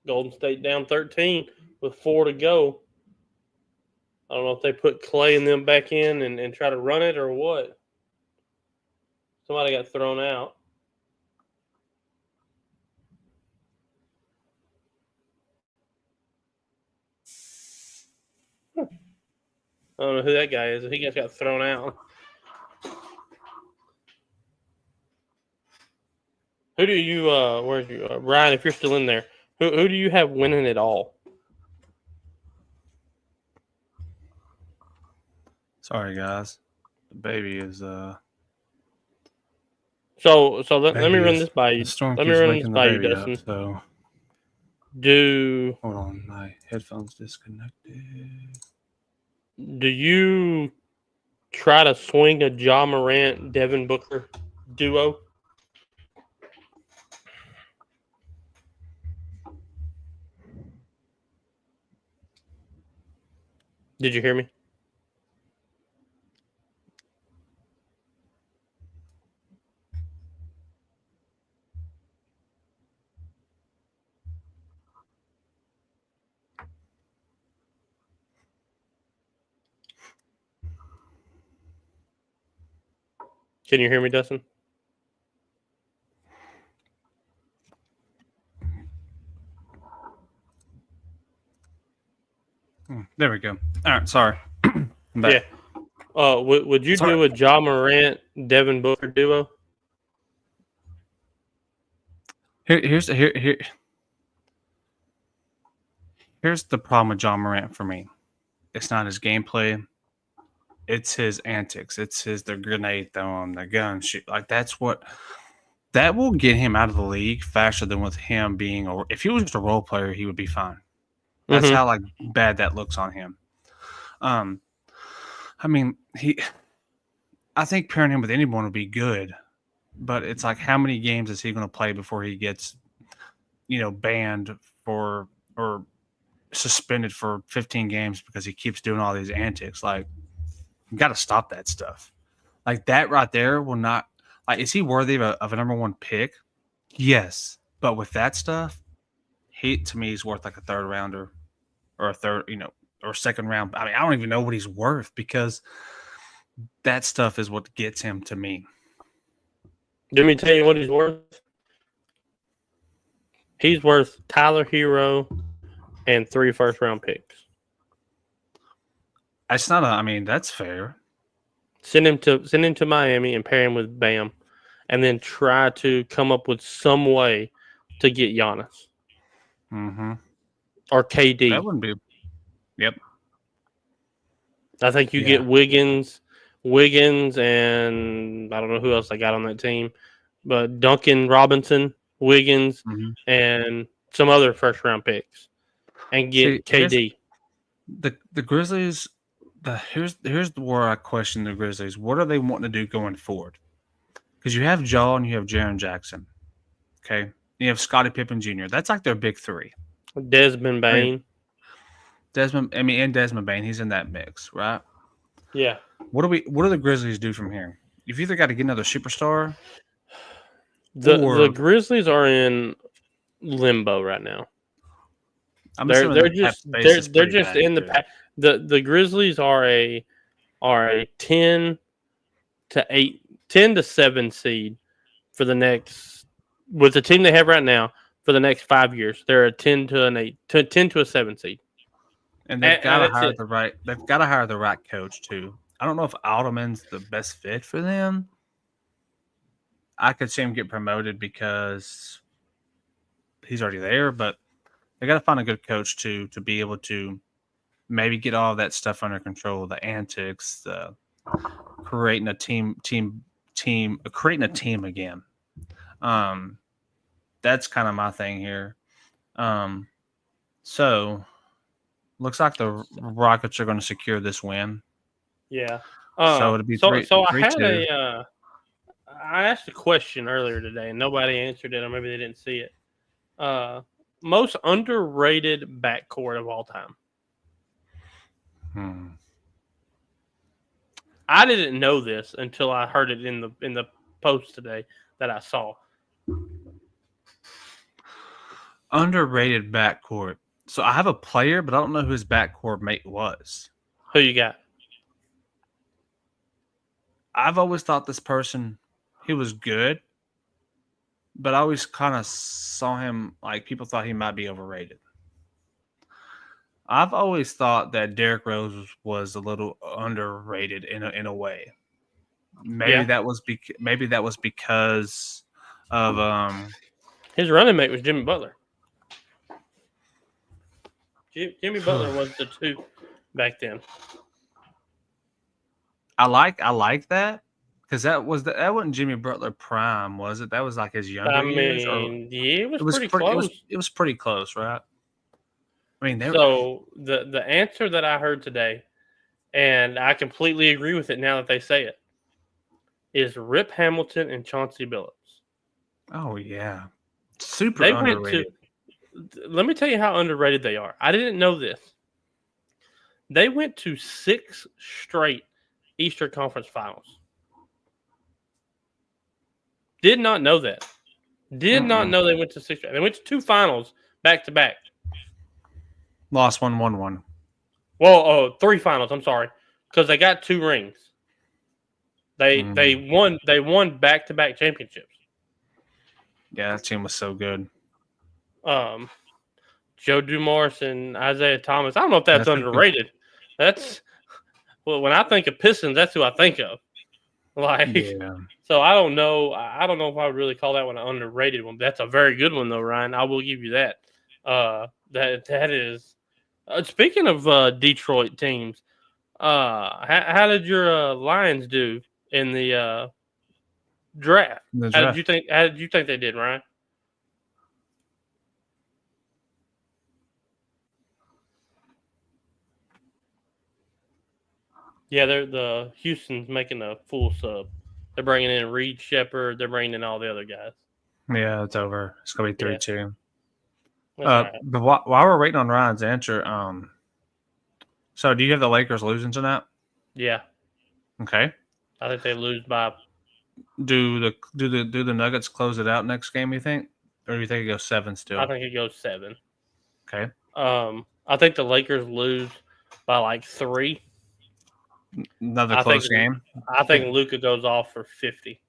Golden State down 13 with 4 to go. I don't know if they put Clay and them back in and try to run it or what. Somebody got thrown out. I don't know who that guy is. He just got thrown out. Who do you where's you Ryan, if you're still in there, who do you have winning it all? Sorry, guys. The baby is So let me run this by you. Let me run this by you, Dustin. So hold on, my headphones disconnected. Do you try to swing a Ja Morant, Devin Booker duo? Did you hear me? Can you hear me, Dustin? There we go. All right, sorry. Yeah. Would you do a Ja Morant, Devin Booker duo? Here's the problem with Ja Morant for me. It's not his gameplay. It's his antics. It's the grenade throwing, the gun shoot. Like that will get him out of the league faster than with him being. If he was just a role player, he would be fine. That's how bad that looks on him. I mean, I think pairing him with anyone would be good, but it's like, how many games is he going to play before he gets, banned for or suspended for 15 games because he keeps doing all these antics? Like, you got to stop that stuff. Like that right there will not. Like, is he worthy of a number 1 pick? Yes, but with that stuff, to me, he's worth like a 3rd rounder or a third, or 2nd round. I mean, I don't even know what he's worth because that stuff is what gets him to me. Let me tell you what he's worth. He's worth Tyler Hero and 3 first-round picks. It's not. I mean, that's fair. Send him to Miami and pair him with Bam, and then try to come up with some way to get Giannis. Mm-hmm. Or KD. That wouldn't be. Yep. I think you get Wiggins, and I don't know who else I got on that team, but Duncan Robinson, Wiggins, and some other first-round picks, and get KD. The Grizzlies. Here's where I question the Grizzlies. What are they wanting to do going forward? Because you have Ja and you have Jaren Jackson. Okay. You have Scottie Pippen Jr. That's like their big 3. Desmond Bain. And Desmond Bain. He's in that mix, right? Yeah. What do the Grizzlies do from here? You've either got to get another superstar, The Grizzlies are in limbo right now. They're just in the the Grizzlies are a 10 to 7 seed for the next, with the team they have right now, for the next 5 years. They're a 10 to a 7 seed. And they've got to hire the right. They've got to hire the right coach too. I don't know if Altman's the best fit for them. I could see him get promoted because he's already there, but they got to find a good coach to be able to maybe get all of that stuff under control, the antics, the creating a team again. That's kind of my thing here. So looks like the Rockets are going to secure this win. Yeah. So it'd be three. I asked a question earlier today and nobody answered it, or maybe they didn't see it. Most underrated backcourt of all time. I didn't know this until I heard it in the post today that I saw. Underrated backcourt. So I have a player, but I don't know who his backcourt mate was. Who you got? I've always thought this person, he was good, but I always kind of saw him like people thought he might be overrated. I've always thought that Derrick Rose was a little underrated in a way. Maybe that was because of his running mate was Jimmy Butler. Jimmy Butler was the 2 back then. I like that because that wasn't Jimmy Butler prime, was it? That was like his younger years. Yeah, it was pretty close. It was pretty close, right? I mean, the answer that I heard today, and I completely agree with it now that they say it, is Rip Hamilton and Chauncey Billups. Oh yeah, super underrated. Let me tell you how underrated they are. I didn't know this. They went to 6 straight Eastern Conference Finals. Did not know that. Did not know they went to 6 straight. They went to 2 finals back to back. Lost one, won one. Well, 3 finals. I'm sorry, because they got 2 rings. They won back to back championships. Yeah, that team was so good. Joe Dumars and Isaiah Thomas. I don't know if that's underrated. That's when I think of Pistons, that's who I think of. So I don't know. I don't know if I would really call that one an underrated one. But that's a very good one, though, Ryan. I will give you that. That is. Speaking of Detroit teams, how did your Lions do in the draft? How did you think they did, Ryan? Yeah, the Houston's making a full sub. They're bringing in Reed Shepard. They're bringing in all the other guys. Yeah, it's over. It's gonna be 3-2. Right. But while we're waiting on Ryan's answer, so do you have the Lakers losing tonight? Yeah. Okay. I think they lose by. Do the Nuggets close it out next game? You think, or do you think it goes 7 still? I think it goes 7. Okay. I think the Lakers lose by like 3. Another close game. I think Luka goes off for 50.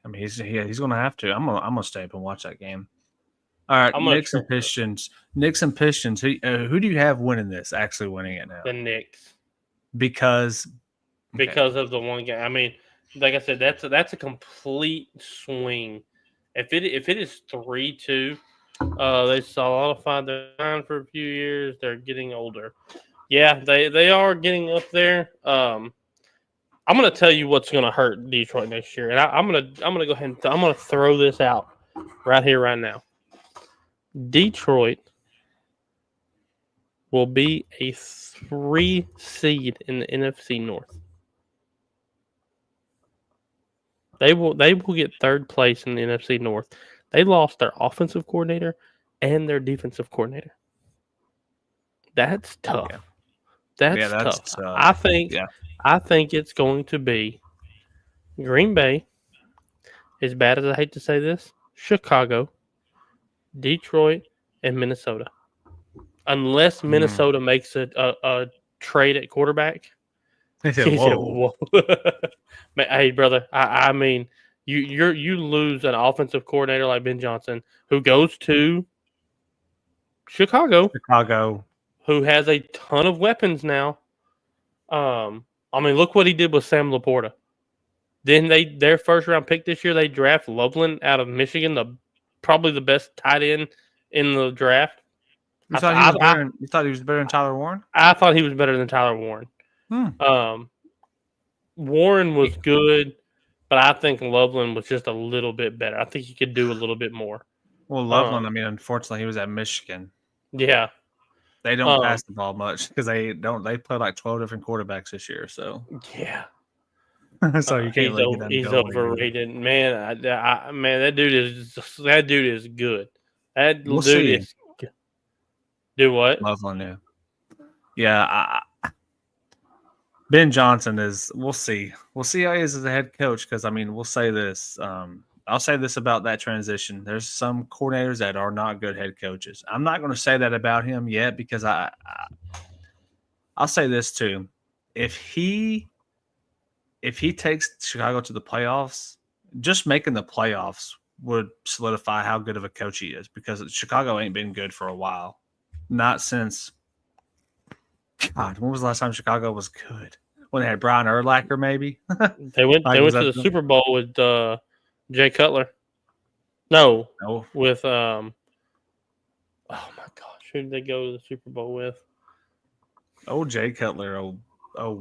I mean, he's going to have to. I'm gonna stay up and watch that game. All right, Knicks and Pistons. Knicks and Pistons. Who do you have winning this? Actually, winning it now. The Knicks. Because of the one game. I mean, like I said, that's a complete swing. If it is 3-2, they solidified their line for a few years. They're getting older. Yeah, they are getting up there. I'm going to tell you what's going to hurt Detroit next year, and I'm going to go ahead and I'm going to throw this out right here, right now. Detroit will be a 3 seed in the NFC North. They will get 3rd place in the NFC North. They lost their offensive coordinator and their defensive coordinator. That's tough. Okay. That's tough. I think it's going to be Green Bay, as bad as I hate to say this, Chicago, Detroit, and Minnesota. Unless Minnesota makes a trade at quarterback. He said, "Whoa." Man, hey, brother, I mean, you lose an offensive coordinator like Ben Johnson, who goes to Chicago, who has a ton of weapons now. I mean, look what he did with Sam Laporta. Then their first round pick this year, they draft Loveland out of Michigan, probably the best tight end in the draft. You thought he was better than Tyler Warren? I thought he was better than Tyler Warren. Warren was good, but I think Loveland was just a little bit better. I think he could do a little bit more. Well, Loveland, I mean, unfortunately, he was at Michigan. Yeah. They don't pass the ball much because they play like 12 different quarterbacks this year. So yeah. So you can't really get them he's going. overrated. Man, man, that dude is good. That We'll dude see. is good. Do what? Loveland, yeah. Ben Johnson is. We'll see. We'll see how he is as a head coach because I mean, we'll say this. I'll say this about that transition. There's some coordinators that are not good head coaches. I'm not going to say that about him yet because I'll say this too. If he takes Chicago to the playoffs, just making the playoffs would solidify how good of a coach he is because Chicago ain't been good for a while. Not since God, when was the last time Chicago was good? When they had Brian Urlacher, maybe? They went to the Super Bowl with Jay Cutler. No. With oh my gosh, who did they go to the Super Bowl with? Oh, Jay Cutler,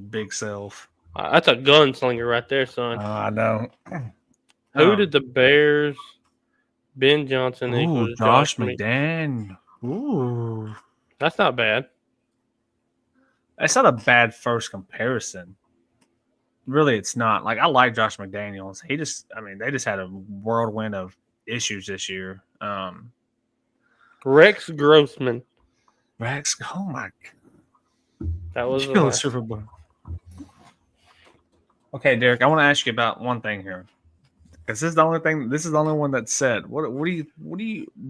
big self. That's a gunslinger right there, son. I know. Who did the Bears? Ben Johnson equals Josh McDaniels. Ooh, that's not bad. It's not a bad first comparison. Really, it's not. Like, I like Josh McDaniels. They just had a whirlwind of issues this year. Rex Grossman. Oh my God. That was the Super Bowl. Okay, Derek, I want to ask you about one thing here. Because this is the only one that's said. Do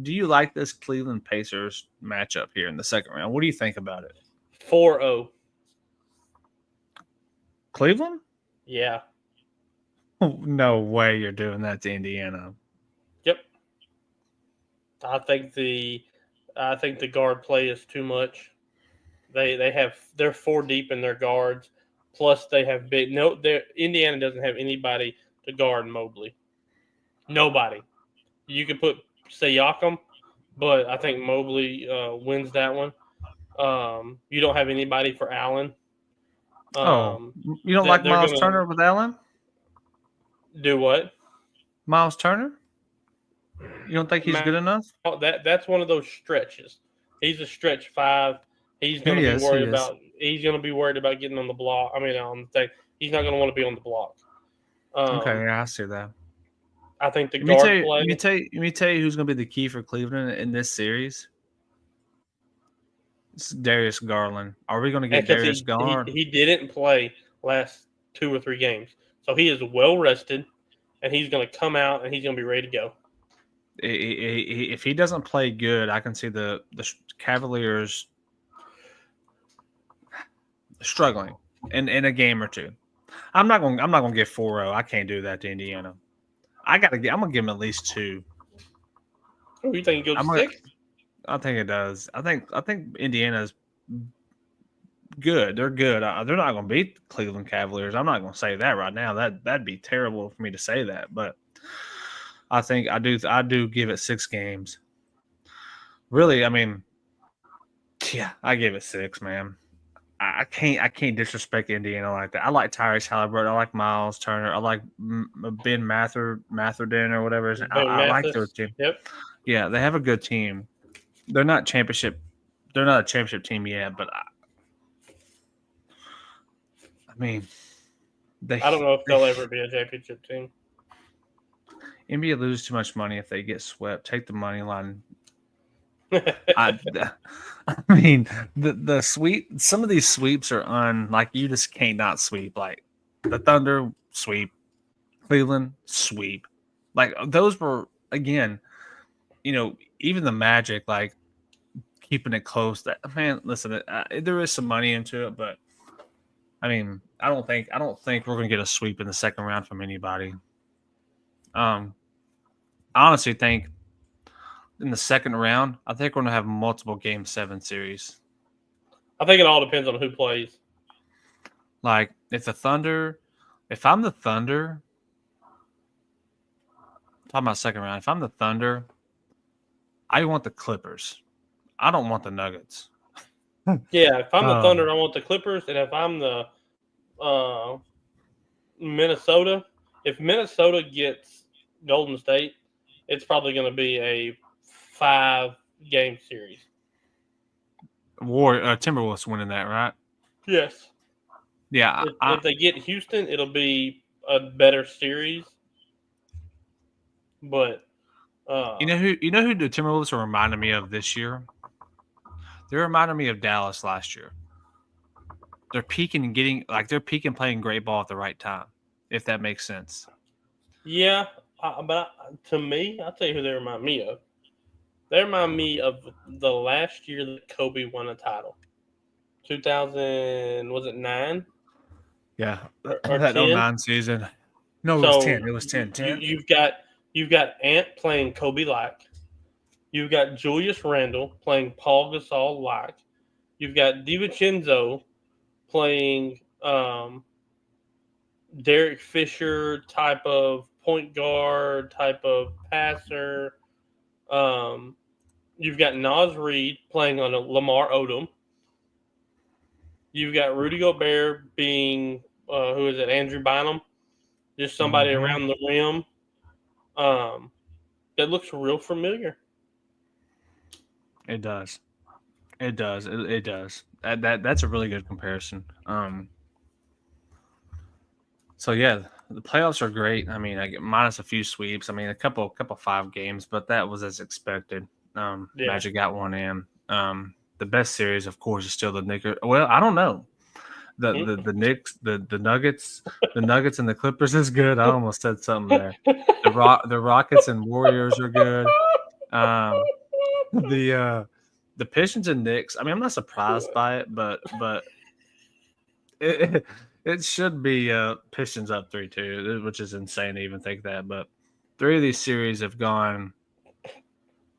you like this Cleveland Pacers matchup here in the second round? What do you think about it? 4-0. Cleveland? Yeah. No way you're doing that to Indiana. Yep. I think the guard play is too much. They're 4 deep in their guards. Plus they have Indiana doesn't have anybody to guard Mobley. Nobody. You could put Siakam, but I think Mobley wins that one. You don't have anybody for Allen. You don't like Miles Turner with Allen? Do what? Miles Turner? You don't think he's good enough? That's one of those stretches. He's a stretch 5. He's going to be worried about. He's going to be worried about getting on the block. I mean, on the thing, he's not going to want to be on the block. Okay, yeah, I see that. I think the guard play. Let me tell you who's going to be the key for Cleveland in this series. It's Darius Garland. Are we going to get Darius Garland? He didn't play last 2 or 3 games, so he is well rested, and he's going to come out and he's going to be ready to go. If he doesn't play good, I can see the Cavaliers struggling in a game or two. I'm not going to get 4-0. I can't do that to Indiana. I'm going to give them at least 2. Oh, you think it goes 6? I think it does. I think Indiana's good. They're good. They're not going to beat the Cleveland Cavaliers. I'm not going to say that right now. That'd be terrible for me to say that, but I think I do give it 6 games. Really, I mean, yeah, I give it 6, man. I can't disrespect Indiana like that. I like Tyrese Halliburton. I like Miles Turner. I like Ben Matherden or whatever. I like their team. Yep. Yeah, they have a good team. They're not championship. They're not a championship team yet, but I mean, I don't know if they'll ever be a championship team. NBA loses too much money if they get swept. Take the money line. I mean, the sweep. Some of these sweeps are like you just can't not sweep. Like the Thunder sweep, Cleveland sweep. Like those were again, even the Magic, like keeping it close. That man, listen, there is some money into it, but I mean, I don't think we're gonna get a sweep in the second round from anybody. I honestly think in the second round, I think we're gonna have multiple Game 7 series. I think it all depends on who plays. Like if I'm the Thunder, talking about second round. If I'm the Thunder, I want the Clippers. I don't want the Nuggets. Yeah, if I'm the Thunder, I want the Clippers, and if I'm the Minnesota, if Minnesota gets Golden State, it's probably going to be a 5-game series. Timberwolves winning that, right? Yes. Yeah. If they get Houston, it'll be a better series. But you know who the Timberwolves are reminding me of this year? They're reminding me of Dallas last year. They're peaking and they're peaking playing great ball at the right time, if that makes sense. Yeah, but to me, I'll tell you who they remind me of. They remind me of the last year that Kobe won a title. 2000, was it 9? Yeah, or that 10? 09 season. No, it was 10. It was 10. 10. You've got Ant playing Kobe like. You've got Julius Randle playing Paul Gasol like. You've got DiVincenzo playing Derek Fisher type of point guard, type of passer. You've got Naz Reid playing on a Lamar Odom. You've got Rudy Gobert being who is it? Andrew Bynum, just somebody around the rim. That looks real familiar. It does. It does. It does. That's a really good comparison. So yeah, the playoffs are great. I mean, I get minus a few sweeps. I mean, a couple 5 games, but that was as expected. Magic got one in. The best series, of course, is still the Knicks. Well, I don't know. The Knicks, the Nuggets, the Nuggets and the Clippers is good. I almost said something there. The Rockets and Warriors are good. The Pistons and Knicks. I mean, I'm not surprised by it, but it should be Pistons up 3-2, which is insane to even think that. But 3 of these series have gone,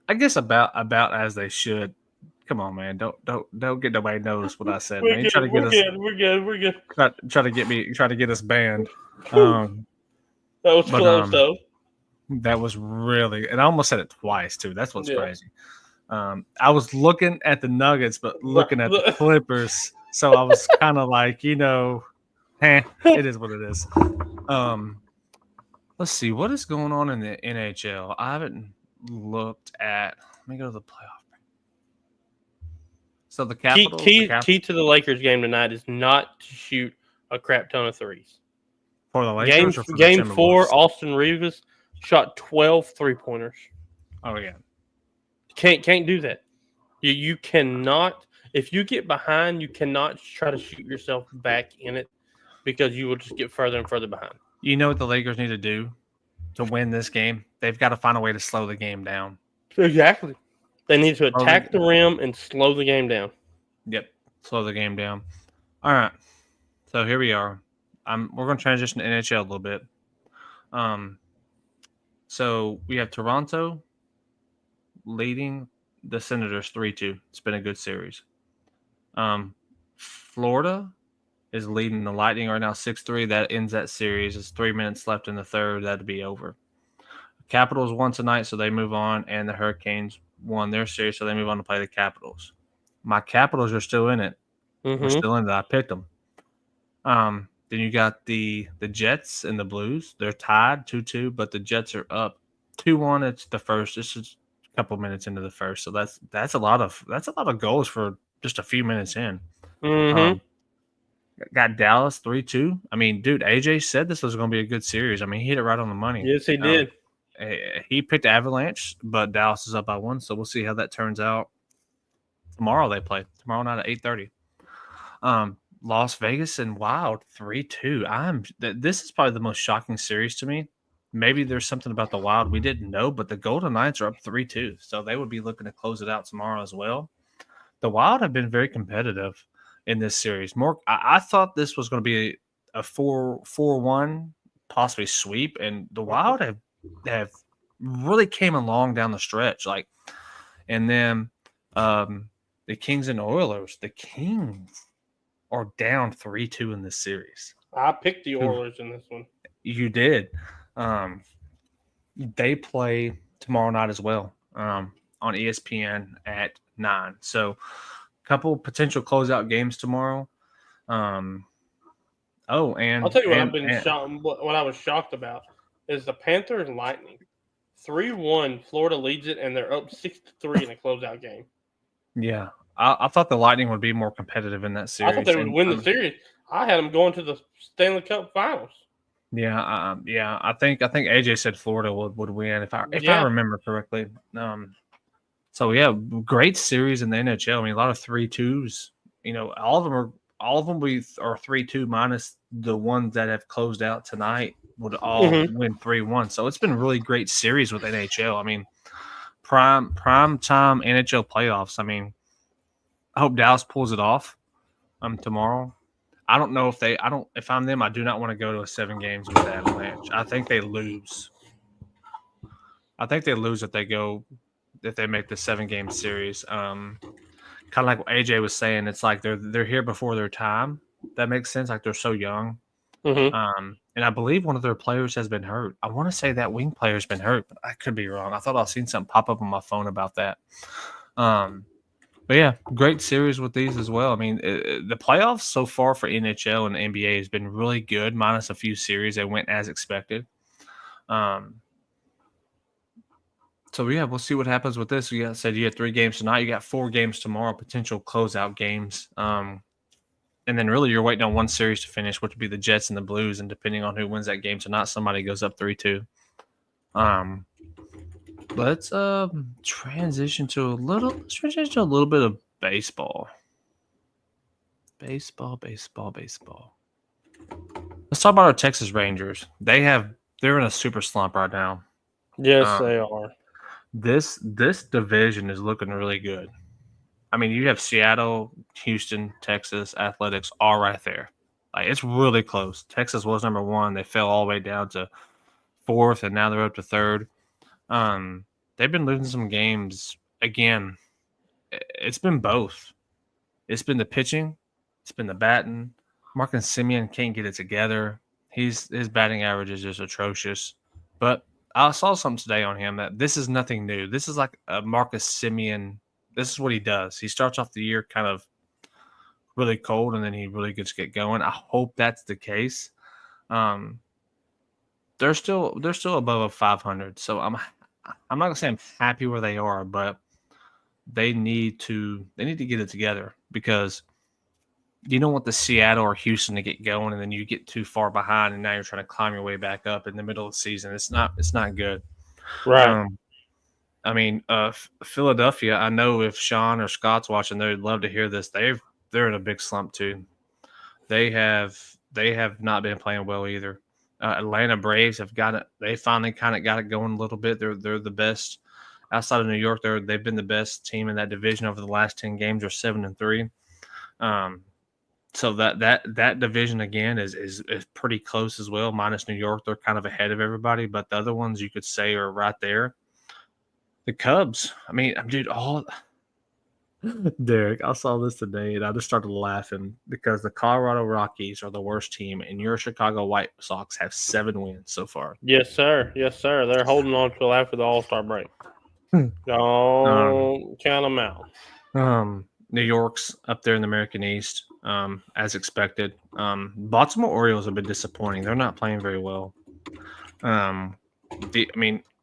I guess, about as they should. Come on, man! Don't get nobody knows what I said, man. We're good. Try to get us banned. That was close, though. That was really, and I almost said it twice too. That's what's crazy. I was looking at the Nuggets, but looking at the Clippers, so I was kind of like, it is what it is. Let's see what is going on in the NHL. I haven't looked at. Let me go to the playoff. So the Capitals. Key to the Lakers game tonight is not to shoot a crap ton of threes. For the Lakers, game 4, Austin Reeves shot 12 3-pointers. Oh yeah, can't do that. You cannot. If you get behind, you cannot try to shoot yourself back in it because you will just get further and further behind. You know what the Lakers need to do to win this game? They've got to find a way to slow the game down. Exactly. They need to attack the rim and slow the game down. Yep, slow the game down. All right, so here we are. We're going to transition to NHL a little bit. So we have Toronto leading the Senators 3-2. It's been a good series. Florida is leading the Lightning right now 6-3. That ends that series. There's 3 minutes left in the third. That'd be over. Capitals won tonight, so they move on, and the Hurricanes won their series, so they move on to play the Capitals. My Capitals are still in it. Mm-hmm. We're still in it. I picked them. Then you got the Jets and the Blues. They're tied 2-2, but the Jets are up 2-1. It's the first. This is a couple minutes into the first, so that's a lot of goals for just a few minutes in. Mm-hmm. Got Dallas 3-2. I mean, dude, AJ said this was going to be a good series. I mean, he hit it right on the money. Yes, he did. He picked Avalanche, but Dallas is up by 1, so we'll see how that turns out. Tomorrow they play. Tomorrow night at 8:30. Las Vegas and Wild 3-2. This is probably the most shocking series to me. maybe there's something about the Wild we didn't know, but the Golden Knights are up 3-2, so they would be looking to close it out tomorrow as well. The Wild have been very competitive in this series. I thought this was going to be a 4-1, possibly sweep, and the Wild have really came along down the stretch. And then the Kings and Oilers. The Kings are down 3-2 in this series. I picked the Oilers in this one. You did. They play tomorrow night as well on ESPN at 9. So, a couple potential closeout games tomorrow. And I'll tell you what I was shocked about is the Panthers and Lightning. 3-1, Florida leads it, and they're up 6-3 in a closeout game. Yeah, I thought the Lightning would be more competitive in that series. I thought they would win the series. I had them going to the Stanley Cup Finals. Yeah, I think AJ said Florida would win if I remember correctly. So yeah, great series in the NHL. I mean, a lot of 3-2s. You know, all of them are 3-2 minus the ones that have closed out tonight would all win 3-1. So it's been really great series with NHL. I mean, prime time NHL playoffs. I mean, I hope Dallas pulls it off tomorrow. I don't know if I'm them, I do not want to go to a 7 games with the Avalanche. I think they lose. I think they lose if they make the 7-game series. Kind of like what AJ was saying, it's like they're here before their time. That makes sense. Like they're so young. Mm-hmm. And I believe one of their players has been hurt. I want to say that wing player's been hurt, but I could be wrong. I thought I'd seen something pop up on my phone about that. But yeah, great series with these as well. I mean, the playoffs so far for NHL and NBA has been really good, minus a few series that went as expected. So yeah, we'll see what happens with this. You said you had 3 games tonight. You got 4 games tomorrow, potential closeout games. And then really you're waiting on one series to finish, which would be the Jets and the Blues. And depending on who wins that game tonight, somebody goes up 3-2. Let's transition to a little bit of baseball. Baseball. Let's talk about our Texas Rangers. They're in a super slump right now. Yes, they are. This division is looking really good. I mean, you have Seattle, Houston, Texas, Athletics all right there. Like it's really close. Texas was number 1. They fell all the way down to 4th, and now they're up to 3rd. They've been losing some games. Again, it's been both. It's been the pitching. It's been the batting. Marcus Semien can't get it together. His batting average is just atrocious. But I saw something today on him that this is nothing new. This is like a Marcus Semien. This is what he does. He starts off the year kind of really cold, and then he really gets get going. I hope that's the case. They're still above 500. So I'm not gonna say I'm happy where they are, but they need to get it together because you don't want the Seattle or Houston to get going and then you get too far behind and now you're trying to climb your way back up in the middle of the season. It's not good. Right. I mean, Philadelphia, I know if Sean or Scott's watching, they'd love to hear this. They're in a big slump too. They have not been playing well either. Atlanta Braves have got it. They finally kind of got it going a little bit. They're the best outside of New York. They've been the best team in that division over the last 10 games. They're 7-3. So that division again is pretty close as well. Minus New York, they're kind of ahead of everybody. But the other ones you could say are right there. The Cubs. I mean, dude, Derek, I saw this today and I just started laughing because the Colorado Rockies are the worst team and your Chicago White Sox have 7 wins so far. Yes, sir. They're holding on till after the All-Star break. Don't count them out. New York's up there in the American East, as expected. Baltimore Orioles have been disappointing. They're not playing very well.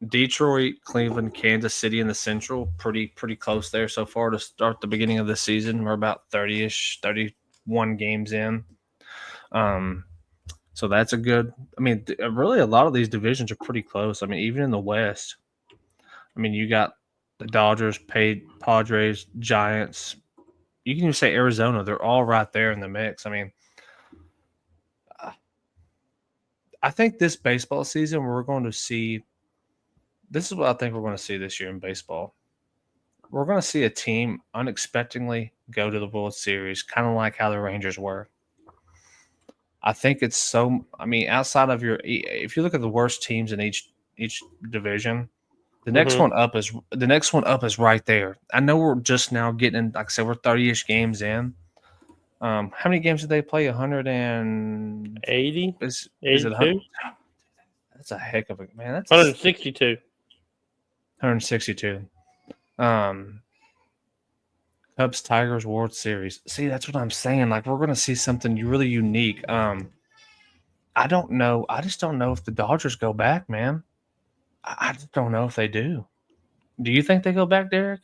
Detroit, Cleveland, Kansas City in the Central, pretty close there so far to start the beginning of the season. We're about 31 games in. So that's a good – I mean, really a lot of these divisions are pretty close. I mean, even in the West, I mean, you got the Dodgers, Padres, Giants. You can even say Arizona. They're all right there in the mix. I mean, I think this baseball season we're going to see. This is what I think we're going to see this year in baseball. We're going to see a team unexpectedly go to the World Series, kind of like how the Rangers were. I think it's so. I mean, outside of if you look at the worst teams in each division, the next one up is right there. I know we're just now getting in, like I said, we're 30-ish games in. How many games did they play? 180. Is it 100? That's a heck of a man. That's 162. 162. Cubs Tigers World Series. See, that's what I'm saying. Like, we're going to see something really unique. I don't know. I just don't know if the Dodgers go back, man. I just don't know if they do. Do you think they go back, Derek?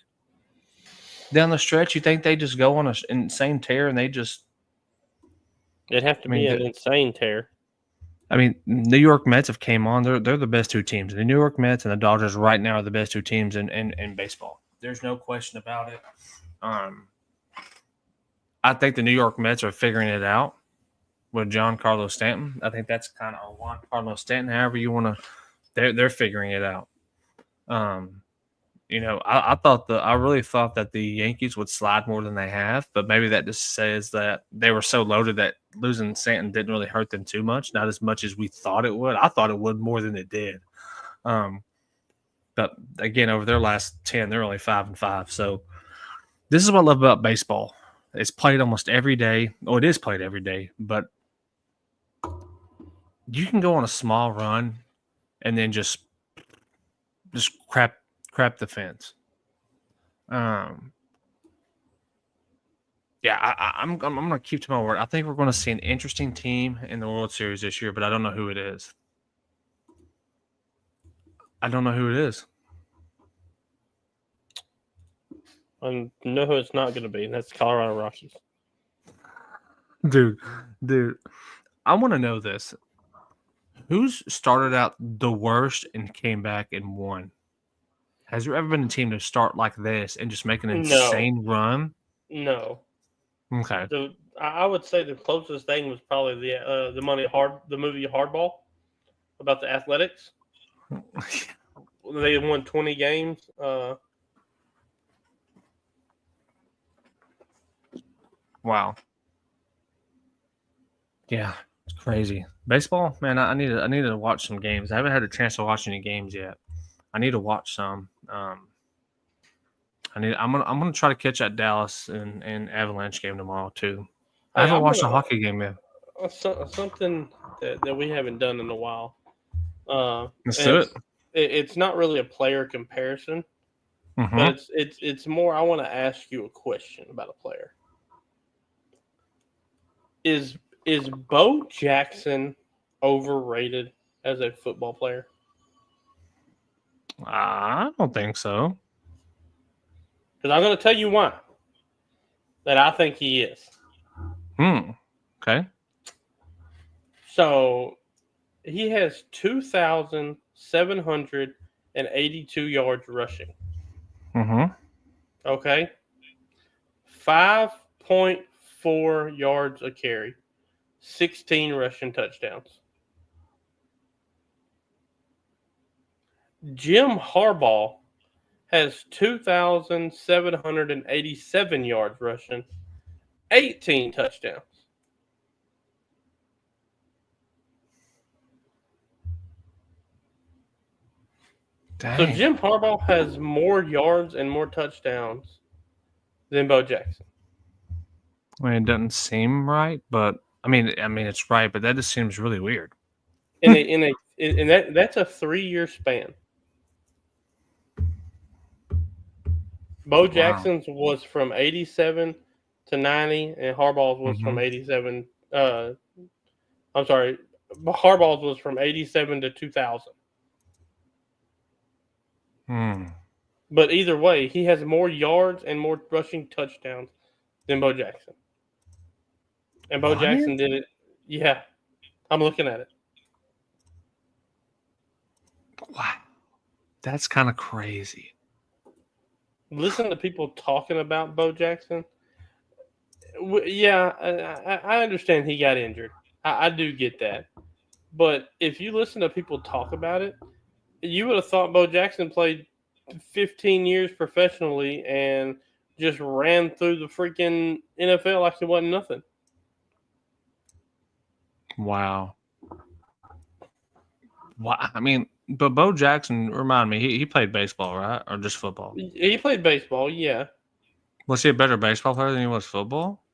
Down the stretch, you think they just go on an insane tear and they just? It'd have to be an insane tear. I mean, New York Mets have came on. They're the best two teams. The New York Mets and the Dodgers right now are the best two teams in baseball. There's no question about it. I think the New York Mets are figuring it out with Giancarlo Stanton. I think that's kind of Juan Carlos Stanton, however you want to. They're figuring it out. I really thought that the Yankees would slide more than they have, but maybe that just says that they were so loaded that losing Stanton didn't really hurt them too much, not as much as we thought it would. I thought it would more than it did. But again, over their last 10, they're only 5-5. So this is what I love about baseball. It's played almost every day. Oh, it is played every day, but you can go on a small run and then just crap the fence. I'm gonna keep to my word. I think we're going to see an interesting team in the World Series this year, but I don't know who it is. I don't know who it is. I know who it's not going to be, and that's Colorado Rockies. Dude, I want to know this. Who's started out the worst and came back and won? Has there ever been a team to start like this and just make an insane run? No. Okay. So I would say the closest thing was probably the movie Hardball about the Athletics. They won 20 games. Wow. Yeah, it's crazy. Baseball, man. I need to watch some games. I haven't had a chance to watch any games yet. I need to watch some. I'm gonna try to catch that Dallas and Avalanche game tomorrow too. I haven't watched a hockey game yet. Something that we haven't done in a while. Let's do it. It's not really a player comparison, but it's more. I want to ask you a question about a player. Is Bo Jackson overrated as a football player? I don't think so. Because I'm going to tell you why. That I think he is. Okay. So he has 2,782 yards rushing. Okay. 5.4 yards a carry. 16 rushing touchdowns. Jim Harbaugh has 2,787 yards rushing, 18 touchdowns. Dang. So Jim Harbaugh has more yards and more touchdowns than Bo Jackson. I mean, it doesn't seem right, but I mean, it's right, but that just seems really weird. That's a 3-year span. Bo Jackson's was from 87 to 90, and Harbaugh's was from 87. Harbaugh's was from 87 to 2000. But either way, he has more yards and more rushing touchdowns than Bo Jackson. And Bo Jackson did it. Yeah, I'm looking at it. Wow. That's kind of crazy. Listen to people talking about Bo Jackson. Yeah, I understand he got injured. I do get that. But if you listen to people talk about it, you would have thought Bo Jackson played 15 years professionally and just ran through the freaking NFL like it wasn't nothing. Wow. I mean, but Bo Jackson, remind me, he played baseball, right? Or just football? He played baseball, yeah. Was he a better baseball player than he was football?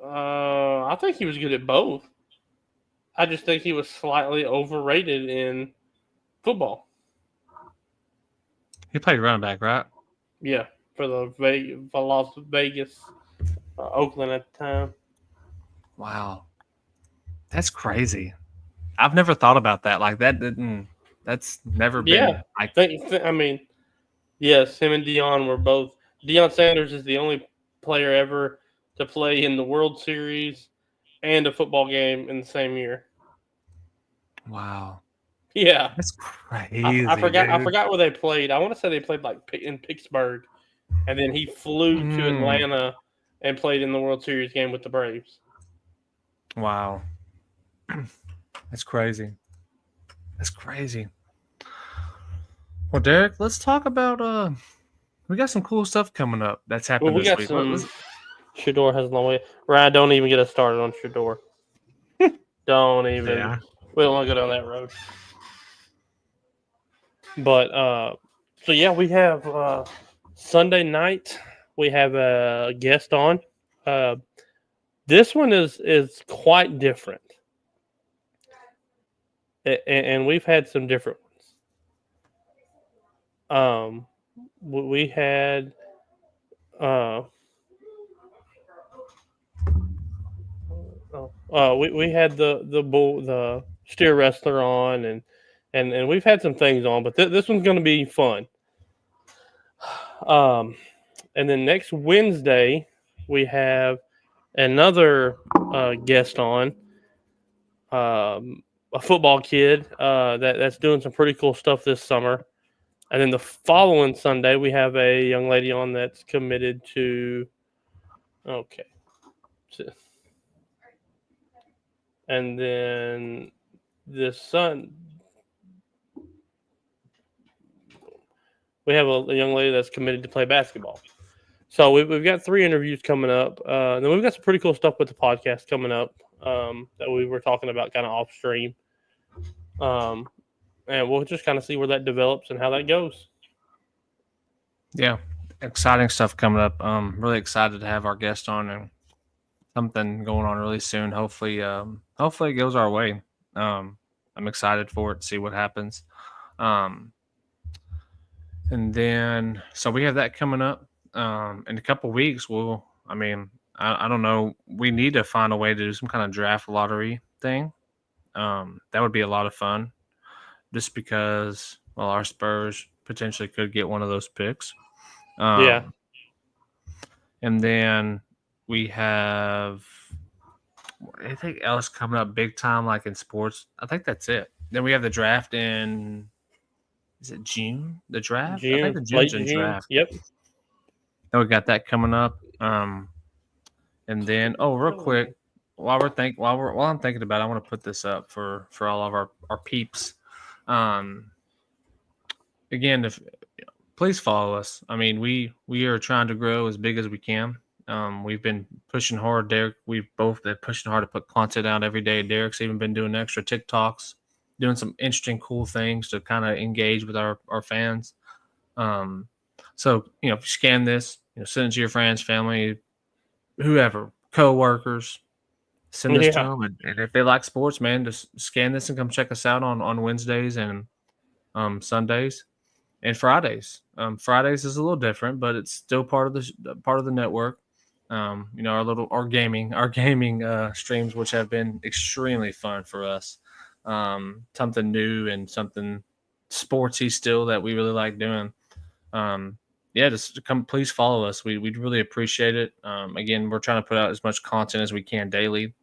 I think he was good at both. I just think he was slightly overrated in football. He played running back, right? Yeah, for Las Vegas, Oakland at the time. Wow. That's crazy. I've never thought about that. Like that's never been. Yeah, I mean, yes, him and Deion were both. Deion Sanders is the only player ever to play in the World Series and a football game in the same year. Wow. Yeah, that's crazy. I forgot where they played. I want to say they played like in Pittsburgh, and then he flew to Atlanta and played in the World Series game with the Braves. Wow. That's crazy. That's crazy. Well, Derek, let's talk about we got some cool stuff coming up that's happening this week. Shedeur has a long way. Ryan, don't even get us started on Shedeur. Don't even. Yeah. We don't want to go down that road. But so yeah, we have Sunday night. We have a guest on. This one is quite different. And we've had some different ones. We had we had the steer wrestler on, and we've had some things on, but this one's going to be fun. And then next Wednesday we have another guest on. A football kid that's doing some pretty cool stuff this summer. And then the following Sunday, we have a young lady on that's committed to – okay. And then this Sun – we have a young lady that's committed to play basketball. So we've got 3 interviews coming up. And then we've got some pretty cool stuff with the podcast coming up that we were talking about kind of off stream. And we'll just kind of see where that develops and how that goes. Yeah, exciting stuff coming up. Really excited to have our guest on and something going on really soon. Hopefully it goes our way. I'm excited for it to see what happens. And then so we have that coming up. In a couple weeks, I don't know. We need to find a way to do some kind of draft lottery thing. That would be a lot of fun just because, well, our Spurs potentially could get one of those picks. Yeah. And then we have anything else coming up big time, like in sports? I think that's it. Then we have the draft in, is it June? The draft? June. I think the June's in draft. Yep. Then we got that coming up. And then, real quick, while I'm thinking about it, I want to put this up for all of our peeps. Again, please follow us. I mean, we are trying to grow as big as we can. We've been pushing hard. Derek, we've both been pushing hard to put content out every day. Derek's even been doing extra TikToks, doing some interesting, cool things to kind of engage with our fans. So, if you scan this, send it to your friends, family, whoever, co-workers, send this to them. And if they like sports, man, just scan this and come check us out on Wednesdays and Sundays and Fridays. Fridays is a little different, but it's still part of the network. Our gaming streams, which have been extremely fun for us. Something new and something sportsy still that we really like doing. Just come, please follow us. We'd really appreciate it. Again, we're trying to put out as much content as we can daily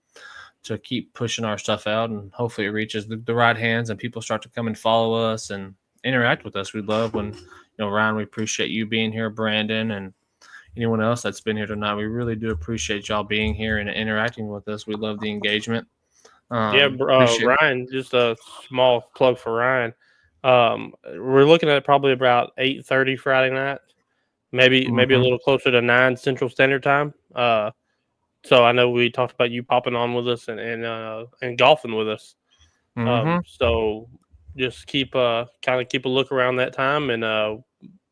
to keep pushing our stuff out, and hopefully it reaches the right hands and people start to come and follow us and interact with us. We love when, Ryan, we appreciate you being here, Brandon, and anyone else that's been here tonight. We really do appreciate y'all being here and interacting with us. We love the engagement. Appreciate it. Ryan, just a small plug for Ryan. We're looking at probably about 8:30 Friday night, maybe a little closer to 9 Central Standard Time. So I know we talked about you popping on with us and golfing with us. So just keep kind of keep a look around that time, and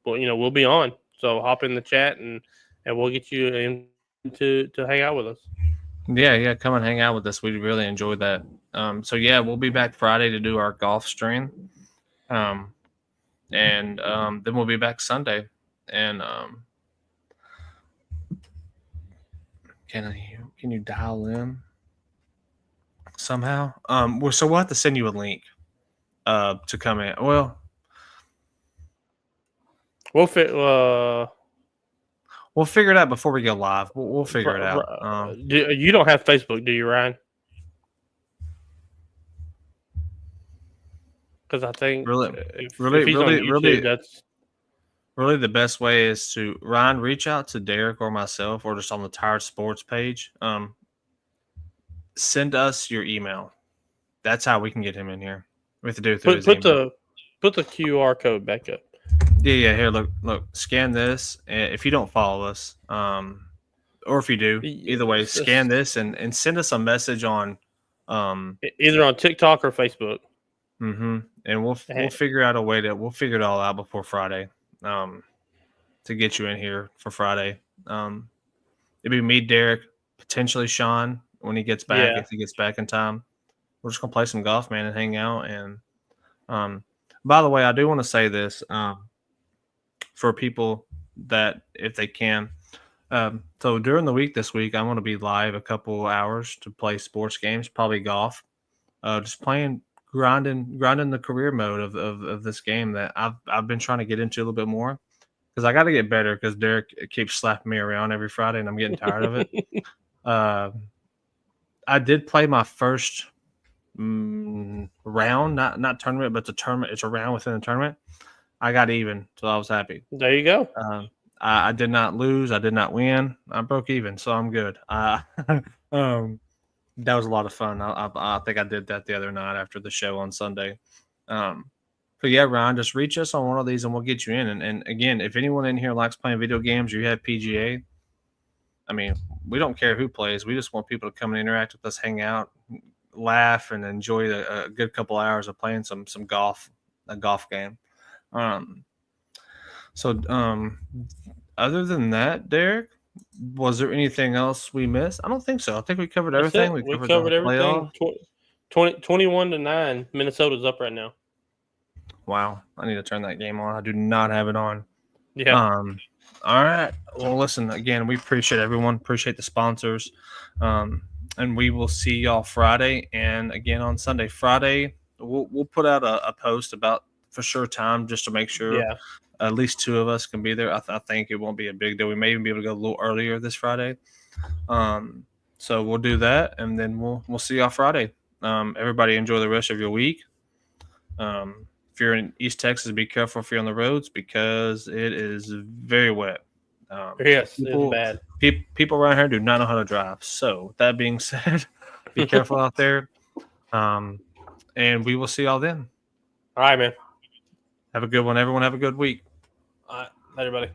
we'll be on. So hop in the chat and we'll get you in to hang out with us. Yeah, come and hang out with us. We really enjoyed that. So yeah, we'll be back Friday to do our golf stream, and then we'll be back Sunday. And can you dial in somehow? So we'll have to send you a link to come in. Well, we'll figure it out before we go live. We'll figure it out. You don't have Facebook, do you, Ryan? Because I think really, that's really the best way is to Ryan reach out to Derek or myself, or just on the Tired Sports page. Send us your email. That's how we can get him in here. We have to do it through his email. Put the QR code back up. Yeah. Here, look. Scan this. If you don't follow us, or if you do, either way, scan this and send us a message on, either on TikTok or Facebook. And we'll figure out a way we'll figure it all out before Friday, to get you in here for Friday. It'd be me, Derek, potentially Sean when he gets back, if he gets back in time. We're just gonna play some golf, man, and hang out. And by the way, I do want to say this for people that if they can. So during the week this week, I'm going to be live a couple hours to play sports games, probably golf, just playing, grinding the career mode of this game that I've been trying to get into a little bit more, because I got to get better, because Derek keeps slapping me around every Friday and I'm getting tired of it. I did play my first round, not tournament, but the tournament. It's a round within the tournament. I got even, so I was happy. There you go. I did not lose. I did not win. I broke even, so I'm good. That was a lot of fun. I think I did that the other night after the show on Sunday. But yeah, Ryan, just reach us on one of these and we'll get you in. And again, if anyone in here likes playing video games, or you have PGA, I mean, we don't care who plays. We just want people to come and interact with us, hang out, laugh, and enjoy a good couple hours of playing some golf, a golf game. Other than that, Derek, was there anything else we missed? I don't think so. I think we covered everything. We covered everything. 21-9. Minnesota's up right now. Wow. I need to turn that game on. I do not have it on. Yeah. All right. Well, listen, again, we appreciate everyone. Appreciate the sponsors. And we will see y'all Friday. And again, on Sunday, Friday, we'll put out a post about for sure time, just to make sure at least two of us can be there. I think it won't be a big deal. We may even be able to go a little earlier this Friday. So we'll do that, and then we'll see y'all Friday. Everybody enjoy the rest of your week. If you're in East Texas, be careful if you're on the roads, because it is very wet. Yes, it's bad. People around here do not know how to drive. So with that being said, be careful out there. And we will see y'all then. All right, man. Have a good one, everyone. Have a good week. All right, everybody.